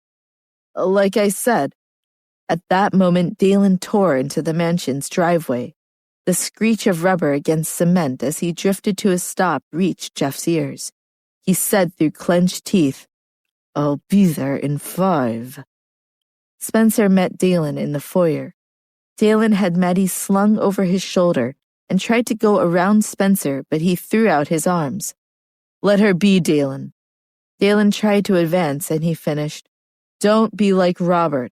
Like I said. At that moment, Dalen tore into the mansion's driveway. The screech of rubber against cement as he drifted to a stop reached Jeff's ears. He said through clenched teeth, I'll be there in 5. Spencer met Dalen in the foyer. Dalen had Maddie slung over his shoulder and tried to go around Spencer, but he threw out his arms. Let her be, Dalen. Dalen tried to advance and he finished, Don't be like Robert.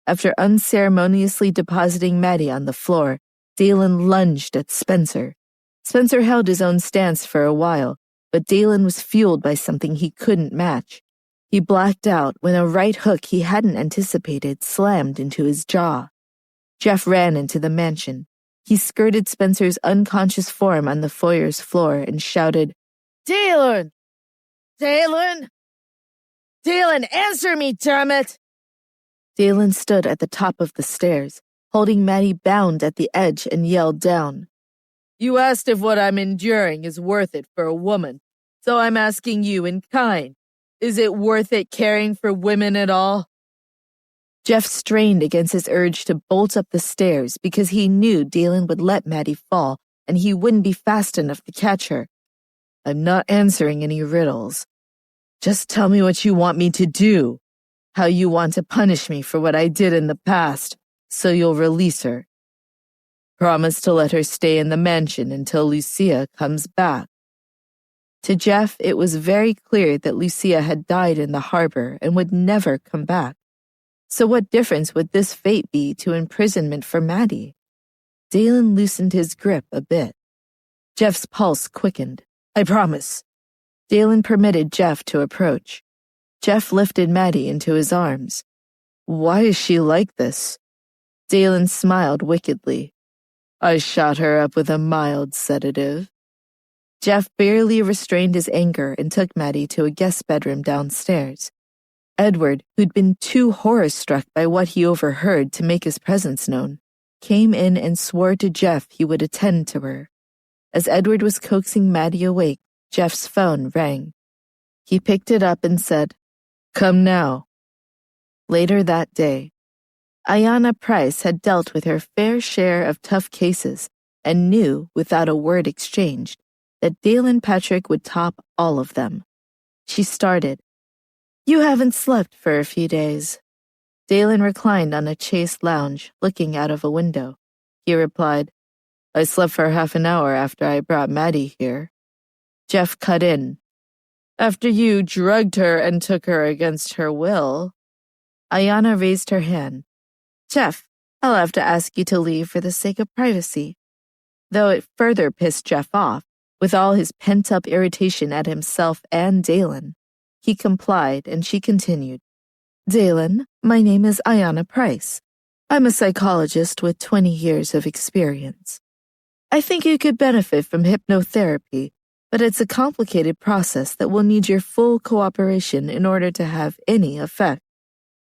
After unceremoniously depositing Maddie on the floor, Dalen lunged at Spencer. Spencer held his own stance for a while, but Dalen was fueled by something he couldn't match. He blacked out when a right hook he hadn't anticipated slammed into his jaw. Jeff ran into the mansion. He skirted Spencer's unconscious form on the foyer's floor and shouted, Dalen! Dalen! Dalen, answer me, damn it! Dalen stood at the top of the stairs, holding Maddie bound at the edge, and yelled down. You asked if what I'm enduring is worth it for a woman, so I'm asking you in kind. Is it worth it caring for women at all? Jeff strained against his urge to bolt up the stairs because he knew Dalen would let Maddie fall and he wouldn't be fast enough to catch her. I'm not answering any riddles. Just tell me what you want me to do, how you want to punish me for what I did in the past, so you'll release her. Promise to let her stay in the mansion until Lucia comes back. To Jeff, it was very clear that Lucia had died in the harbor and would never come back. So what difference would this fate be to imprisonment for Maddie? Dalen loosened his grip a bit. Jeff's pulse quickened. "I promise." Dalen permitted Jeff to approach. Jeff lifted Maddie into his arms. "Why is she like this?" Dalen smiled wickedly. "I shot her up with a mild sedative." Jeff barely restrained his anger and took Maddie to a guest bedroom downstairs. Edward, who'd been too horror-struck by what he overheard to make his presence known, came in and swore to Jeff he would attend to her. As Edward was coaxing Maddie awake, Jeff's phone rang. He picked it up and said, "Come now." Later that day, Ayanna Price had dealt with her fair share of tough cases and knew, without a word exchanged, that Dalen Patrick would top all of them. She started, "You haven't slept for a few days." Dalen reclined on a chaise lounge, looking out of a window. He replied, "I slept for half an hour after I brought Maddie here." Jeff cut in, "After you drugged her and took her against her will." Ayanna raised her hand. "Jeff, I'll have to ask you to leave for the sake of privacy." Though it further pissed Jeff off, with all his pent-up irritation at himself and Dalen, he complied and she continued, "Dalen, my name is Ayanna Price. I'm a psychologist with 20 years of experience. I think you could benefit from hypnotherapy, but it's a complicated process that will need your full cooperation in order to have any effect.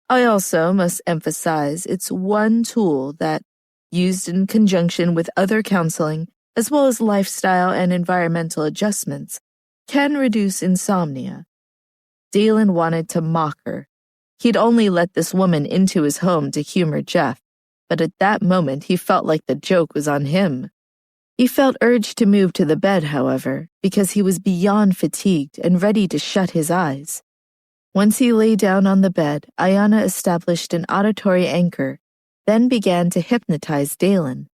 I also must emphasize it's one tool that, used in conjunction with other counseling, as well as lifestyle and environmental adjustments, can reduce insomnia." Dalen wanted to mock her. He'd only let this woman into his home to humor Jeff, but at that moment he felt like the joke was on him. He felt urged to move to the bed, however, because he was beyond fatigued and ready to shut his eyes. Once he lay down on the bed, Ayanna established an auditory anchor, then began to hypnotize Dalen.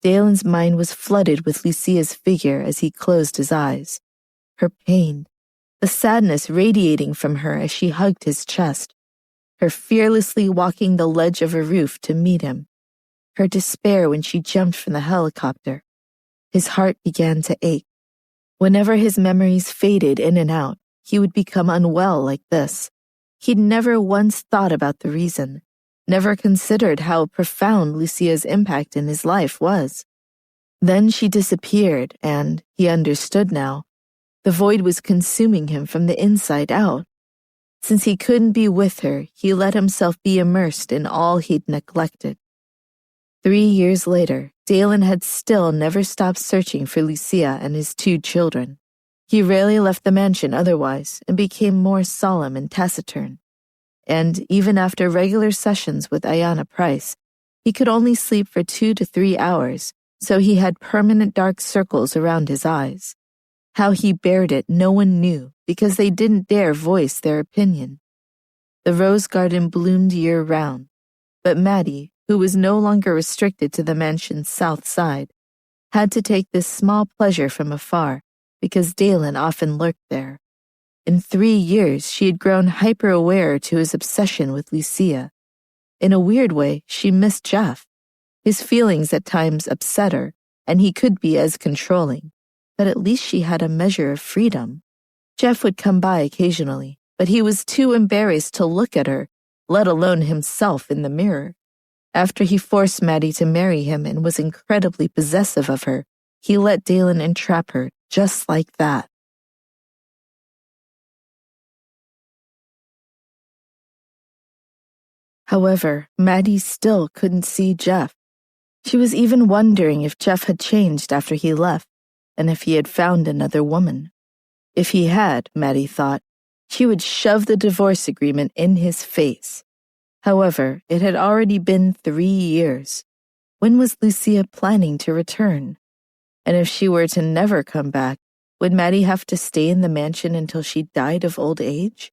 Dalen's mind was flooded with Lucia's figure as he closed his eyes. Her pain, the sadness radiating from her as she hugged his chest, her fearlessly walking the ledge of a roof to meet him, her despair when she jumped from the helicopter. His heart began to ache. Whenever his memories faded in and out, he would become unwell like this. He'd never once thought about the reason, never considered how profound Lucia's impact in his life was. Then she disappeared, and, he understood now, the void was consuming him from the inside out. Since he couldn't be with her, he let himself be immersed in all he'd neglected. 3 years later, Dalen had still never stopped searching for Lucia and his 2 children. He rarely left the mansion otherwise and became more solemn and taciturn. And even after regular sessions with Ayanna Price, he could only sleep for 2 to 3 hours, so he had permanent dark circles around his eyes. How he bared it no one knew because they didn't dare voice their opinion. The rose garden bloomed year-round, but Maddie, who was no longer restricted to the mansion's south side, had to take this small pleasure from afar because Dalen often lurked there. In 3 years, she had grown hyper-aware to his obsession with Lucia. In a weird way, she missed Jeff. His feelings at times upset her, and he could be as controlling, but at least she had a measure of freedom. Jeff would come by occasionally, but he was too embarrassed to look at her, let alone himself in the mirror. After he forced Maddie to marry him and was incredibly possessive of her, he let Dalen entrap her just like that. However, Maddie still couldn't see Jeff. She was even wondering if Jeff had changed after he left, and if he had found another woman. If he had, Maddie thought, she would shove the divorce agreement in his face. However, it had already been 3 years. When was Lucia planning to return? And if she were to never come back, would Maddie have to stay in the mansion until she died of old age?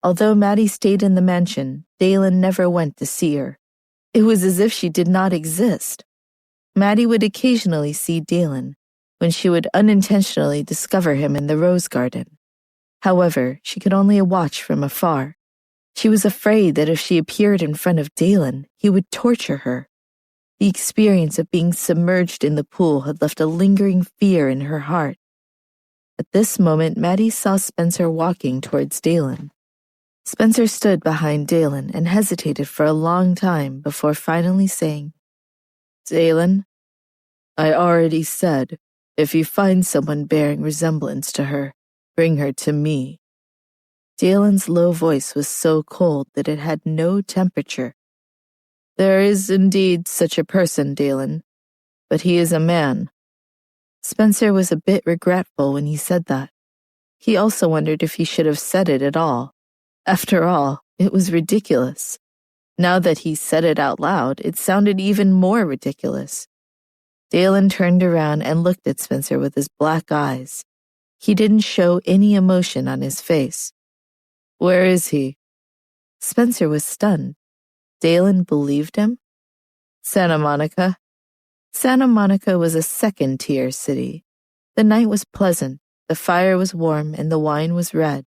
Although Maddie stayed in the mansion, Dalen never went to see her. It was as if she did not exist. Maddie would occasionally see Dalen, when she would unintentionally discover him in the rose garden. However, she could only watch from afar. She was afraid that if she appeared in front of Dalen, he would torture her. The experience of being submerged in the pool had left a lingering fear in her heart. At this moment, Maddie saw Spencer walking towards Dalen. Spencer stood behind Dalen and hesitated for a long time before finally saying, "Dalen, I already said, if you find someone bearing resemblance to her, bring her to me." Dalen's low voice was so cold that it had no temperature. "There is indeed such a person, Dalen, but he is a man." Spencer was a bit regretful when he said that. He also wondered if he should have said it at all. After all, it was ridiculous. Now that he said it out loud, it sounded even more ridiculous. Dalen turned around and looked at Spencer with his black eyes. He didn't show any emotion on his face. "Where is he?" Spencer was stunned. Dalen believed him? "Santa Monica." Santa Monica was a second-tier city. The night was pleasant, the fire was warm, and the wine was red.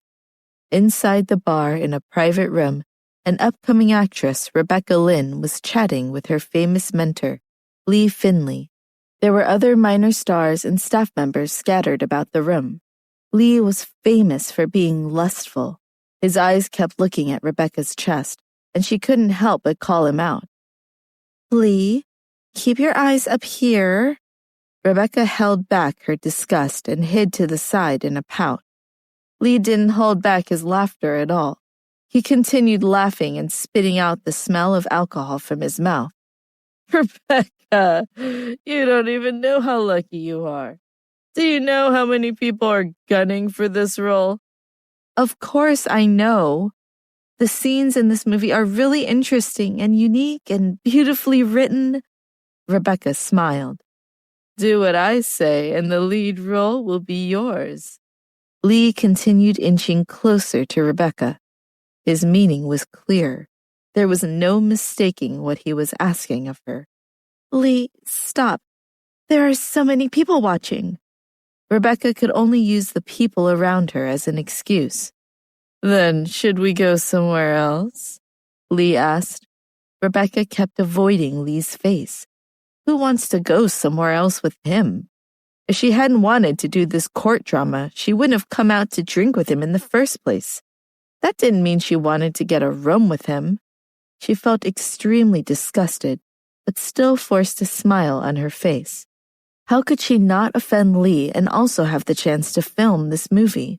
Inside the bar in a private room, an upcoming actress, Rebecca Lynn, was chatting with her famous mentor, Lee Finley. There were other minor stars and staff members scattered about the room. Lee was famous for being lustful. His eyes kept looking at Rebecca's chest, and she couldn't help but call him out. "Lee, keep your eyes up here." Rebecca held back her disgust and hid to the side in a pout. Lee didn't hold back his laughter at all. He continued laughing and spitting out the smell of alcohol from his mouth. "Rebecca, you don't even know how lucky you are. Do you know how many people are gunning for this role?" "Of course I know. The scenes in this movie are really interesting and unique and beautifully written." Rebecca smiled. "Do what I say and the lead role will be yours." Lee continued inching closer to Rebecca. His meaning was clear. There was no mistaking what he was asking of her. "Lee, stop. There are so many people watching." Rebecca could only use the people around her as an excuse. "Then should we go somewhere else?" Lee asked. Rebecca kept avoiding Lee's face. Who wants to go somewhere else with him? If she hadn't wanted to do this court drama, she wouldn't have come out to drink with him in the first place. That didn't mean she wanted to get a room with him. She felt extremely disgusted, but still forced a smile on her face. How could she not offend Lee and also have the chance to film this movie?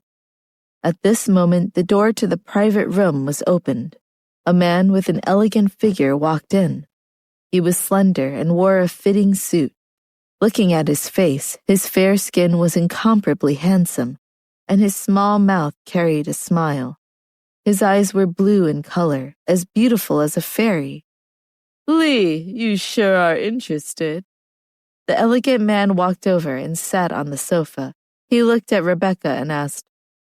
At this moment, the door to the private room was opened. A man with an elegant figure walked in. He was slender and wore a fitting suit. Looking at his face, his fair skin was incomparably handsome, and his small mouth carried a smile. His eyes were blue in color, as beautiful as a fairy. "Lee, you sure are interested." The elegant man walked over and sat on the sofa. He looked at Rebecca and asked,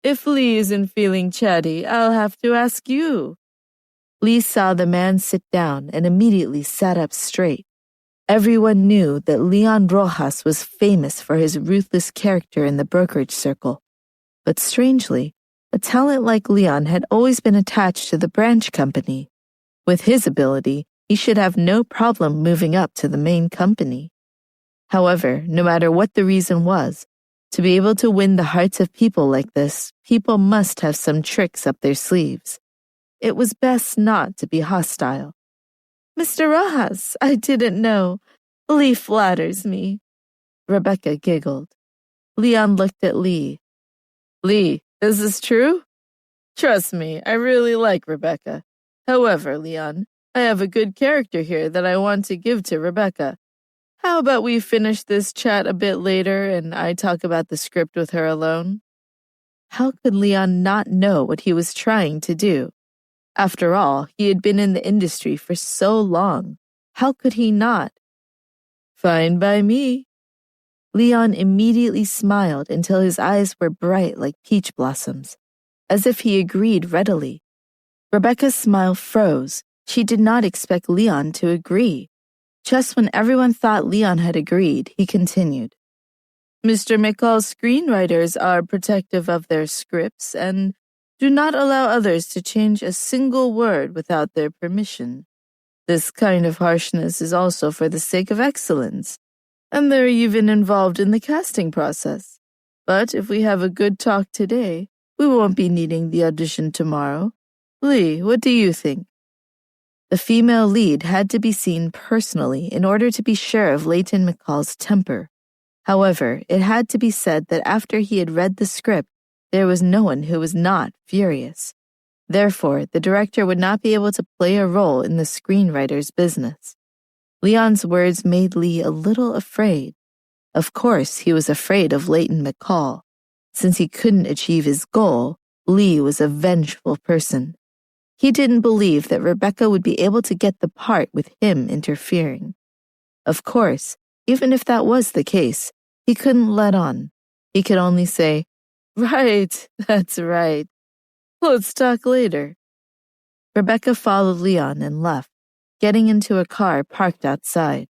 "If Lee isn't feeling chatty, I'll have to ask you." Lee saw the man sit down and immediately sat up straight. Everyone knew that Leon Rojas was famous for his ruthless character in the brokerage circle. But strangely, a talent like Leon had always been attached to the branch company. With his ability, he should have no problem moving up to the main company. However, no matter what the reason was, to be able to win the hearts of people like this, people must have some tricks up their sleeves. It was best not to be hostile. "Mr. Rojas, I didn't know. Lee flatters me." Rebecca giggled. Leon looked at Lee. "Lee, is this true?" "Trust me, I really like Rebecca. However, Leon, I have a good character here that I want to give to Rebecca. How about we finish this chat a bit later and I talk about the script with her alone?" How could Leon not know what he was trying to do? After all, he had been in the industry for so long. How could he not? "Fine by me." Leon immediately smiled until his eyes were bright like peach blossoms, as if he agreed readily. Rebecca's smile froze. She did not expect Leon to agree. Just when everyone thought Leon had agreed, he continued. "Mr. McCall's screenwriters are protective of their scripts and do not allow others to change a single word without their permission. This kind of harshness is also for the sake of excellence, and they're even involved in the casting process. But if we have a good talk today, we won't be needing the audition tomorrow. Lee, what do you think? The female lead had to be seen personally in order to be sure of Leighton McCall's temper. However, it had to be said that after he had read the script, there was no one who was not furious. Therefore, the director would not be able to play a role in the screenwriter's business. Leon's words made Lee a little afraid. Of course, he was afraid of Leighton McCall. Since he couldn't achieve his goal, Lee was a vengeful person. He didn't believe that Rebecca would be able to get the part with him interfering. Of course, even if that was the case, he couldn't let on. He could only say, "Right, that's right. Let's talk later." Rebecca followed Leon and left, getting into a car parked outside.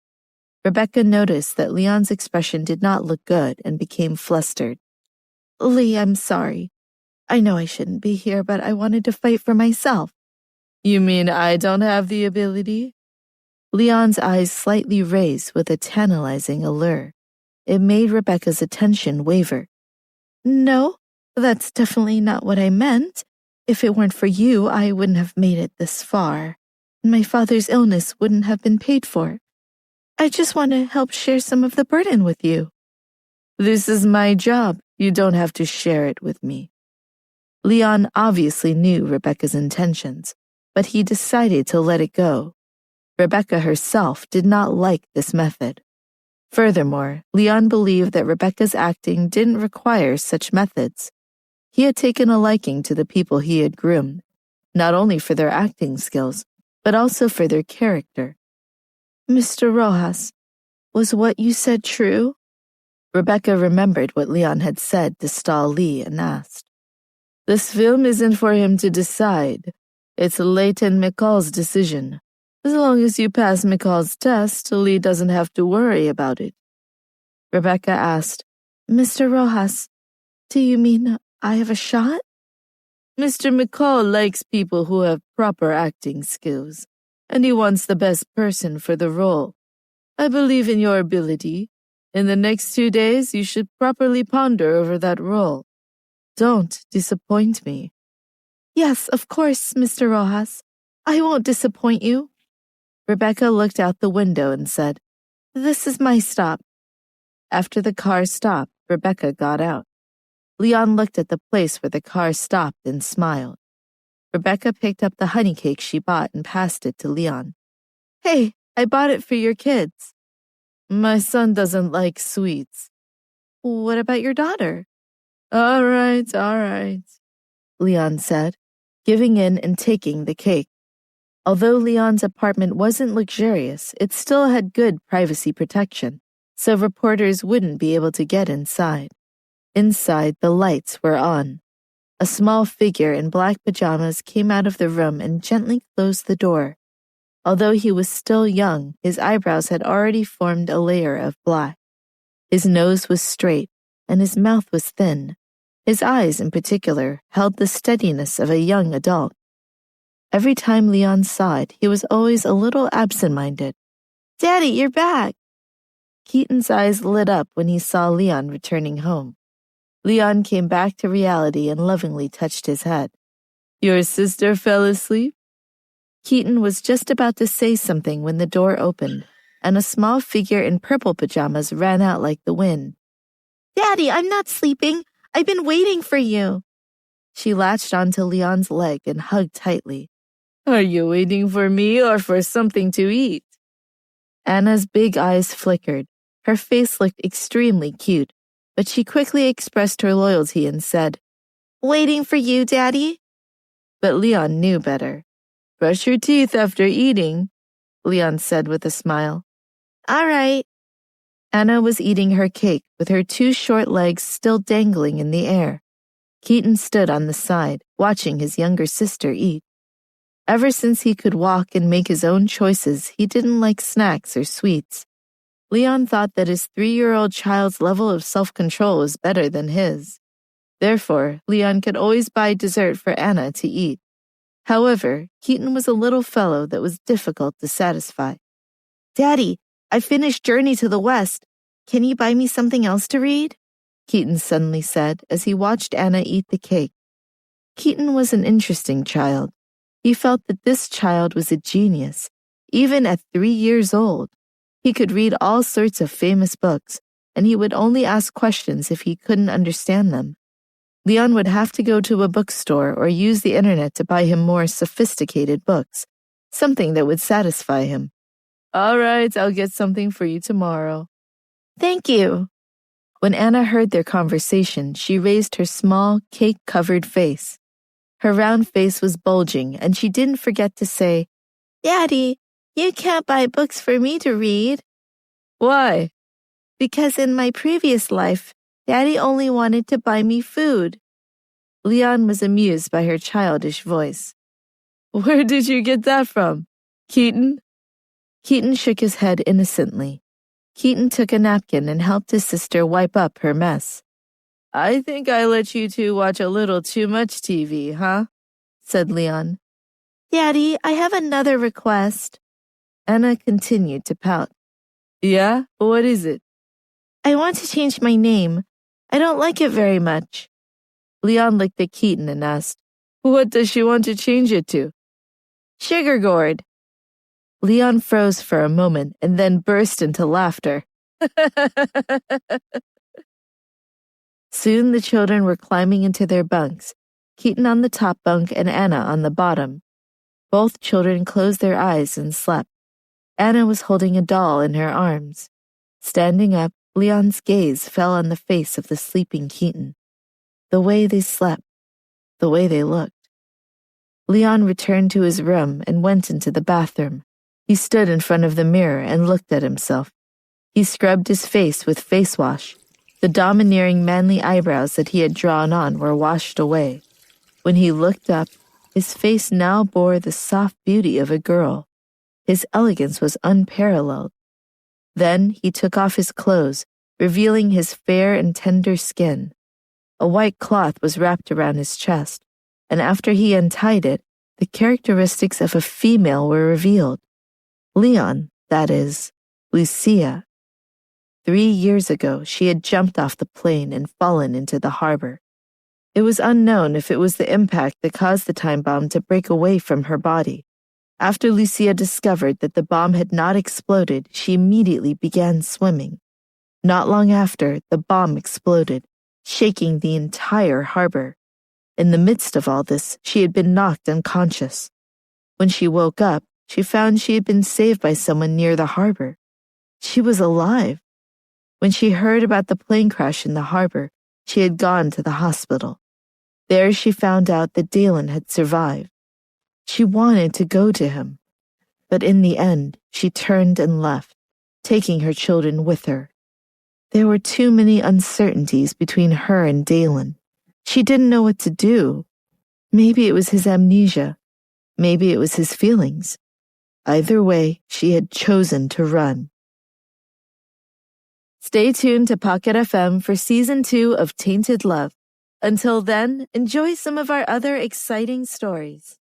Rebecca noticed that Leon's expression did not look good and became flustered. "Lee, I'm sorry. I know I shouldn't be here, but I wanted to fight for myself." "You mean I don't have the ability?" Leon's eyes slightly raised with a tantalizing allure. It made Rebecca's attention waver. "No, that's definitely not what I meant. If it weren't for you, I wouldn't have made it this far. My father's illness wouldn't have been paid for. I just want to help share some of the burden with you." "This is my job. You don't have to share it with me." Leon obviously knew Rebecca's intentions, but he decided to let it go. Rebecca herself did not like this method. Furthermore, Leon believed that Rebecca's acting didn't require such methods. He had taken a liking to the people he had groomed, not only for their acting skills, but also for their character. "Mr. Rojas, was what you said true?" Rebecca remembered what Leon had said to stall Lee and asked. "This film isn't for him to decide. It's Leighton McCall's decision. As long as you pass McCall's test, Lee doesn't have to worry about it." Rebecca asked, "Mr. Rojas, do you mean I have a shot?" "Mr. McCall likes people who have proper acting skills, and he wants the best person for the role. I believe in your ability. In the next 2 days, you should properly ponder over that role. Don't disappoint me." "Yes, of course, Mr. Rojas. I won't disappoint you." Rebecca looked out the window and said, "This is my stop." After the car stopped, Rebecca got out. Leon looked at the place where the car stopped and smiled. Rebecca picked up the honey cake she bought and passed it to Leon. "Hey, I bought it for your kids." "My son doesn't like sweets." "What about your daughter?" All right, Leon said, giving in and taking the cake. Although Leon's apartment wasn't luxurious, it still had good privacy protection, so reporters wouldn't be able to get inside. Inside, the lights were on. A small figure in black pajamas came out of the room and gently closed the door. Although he was still young, his eyebrows had already formed a layer of black. His nose was straight, and his mouth was thin. His eyes, in particular, held the steadiness of a young adult. Every time Leon saw it, he was always a little absent-minded. "Daddy, you're back!" Keaton's eyes lit up when he saw Leon returning home. Leon came back to reality and lovingly touched his head. "Your sister fell asleep?" Keaton was just about to say something when the door opened, and a small figure in purple pajamas ran out like the wind. "Daddy, I'm not sleeping. I've been waiting for you." She latched onto Leon's leg and hugged tightly. "Are you waiting for me or for something to eat?" Anna's big eyes flickered. Her face looked extremely cute, but she quickly expressed her loyalty and said, "Waiting for you, Daddy." But Leon knew better. "Brush your teeth after eating," Leon said with a smile. "All right." Anna was eating her cake with her 2 short legs still dangling in the air. Keaton stood on the side, watching his younger sister eat. Ever since he could walk and make his own choices, he didn't like snacks or sweets. Leon thought that his 3-year-old child's level of self-control was better than his. Therefore, Leon could always buy dessert for Anna to eat. However, Keaton was a little fellow that was difficult to satisfy. "Daddy, I finished Journey to the West. Can you buy me something else to read?" Keaton suddenly said as he watched Anna eat the cake. Keaton was an interesting child. He felt that this child was a genius. Even at 3 years old, he could read all sorts of famous books, and he would only ask questions if he couldn't understand them. Leon would have to go to a bookstore or use the internet to buy him more sophisticated books, something that would satisfy him. "All right, I'll get something for you tomorrow." "Thank you." When Anna heard their conversation, she raised her small, cake-covered face. Her round face was bulging, and she didn't forget to say, "Daddy, you can't buy books for me to read." "Why?" "Because in my previous life, Daddy only wanted to buy me food." Leon was amused by her childish voice. "Where did you get that from? Keaton?" Keaton shook his head innocently. Keaton took a napkin and helped his sister wipe up her mess. "I think I let you two watch a little too much TV, huh?" said Leon. "Daddy, I have another request." Anna continued to pout. "Yeah? What is it?" "I want to change my name. I don't like it very much." Leon looked at Keaton and asked, "What does she want to change it to?" "Sugar Gourd." Leon froze for a moment and then burst into laughter. Soon the children were climbing into their bunks, Keaton on the top bunk and Anna on the bottom. Both children closed their eyes and slept. Anna was holding a doll in her arms. Standing up, Leon's gaze fell on the face of the sleeping Keaton. The way they slept, the way they looked. Leon returned to his room and went into the bathroom. He stood in front of the mirror and looked at himself. He scrubbed his face with face wash. The domineering manly eyebrows that he had drawn on were washed away. When he looked up, his face now bore the soft beauty of a girl. His elegance was unparalleled. Then he took off his clothes, revealing his fair and tender skin. A white cloth was wrapped around his chest, and after he untied it, the characteristics of a female were revealed. Leon, that is, Lucia. 3 years ago, she had jumped off the plane and fallen into the harbor. It was unknown if it was the impact that caused the time bomb to break away from her body. After Lucia discovered that the bomb had not exploded, she immediately began swimming. Not long after, the bomb exploded, shaking the entire harbor. In the midst of all this, she had been knocked unconscious. When she woke up, she found she had been saved by someone near the harbor. She was alive. When she heard about the plane crash in the harbor, she had gone to the hospital. There she found out that Dalen had survived. She wanted to go to him, but in the end, she turned and left, taking her children with her. There were too many uncertainties between her and Dalen. She didn't know what to do. Maybe it was his amnesia. Maybe it was his feelings. Either way, she had chosen to run. Stay tuned to Pocket FM for Season 2 of Tainted Love. Until then, enjoy some of our other exciting stories.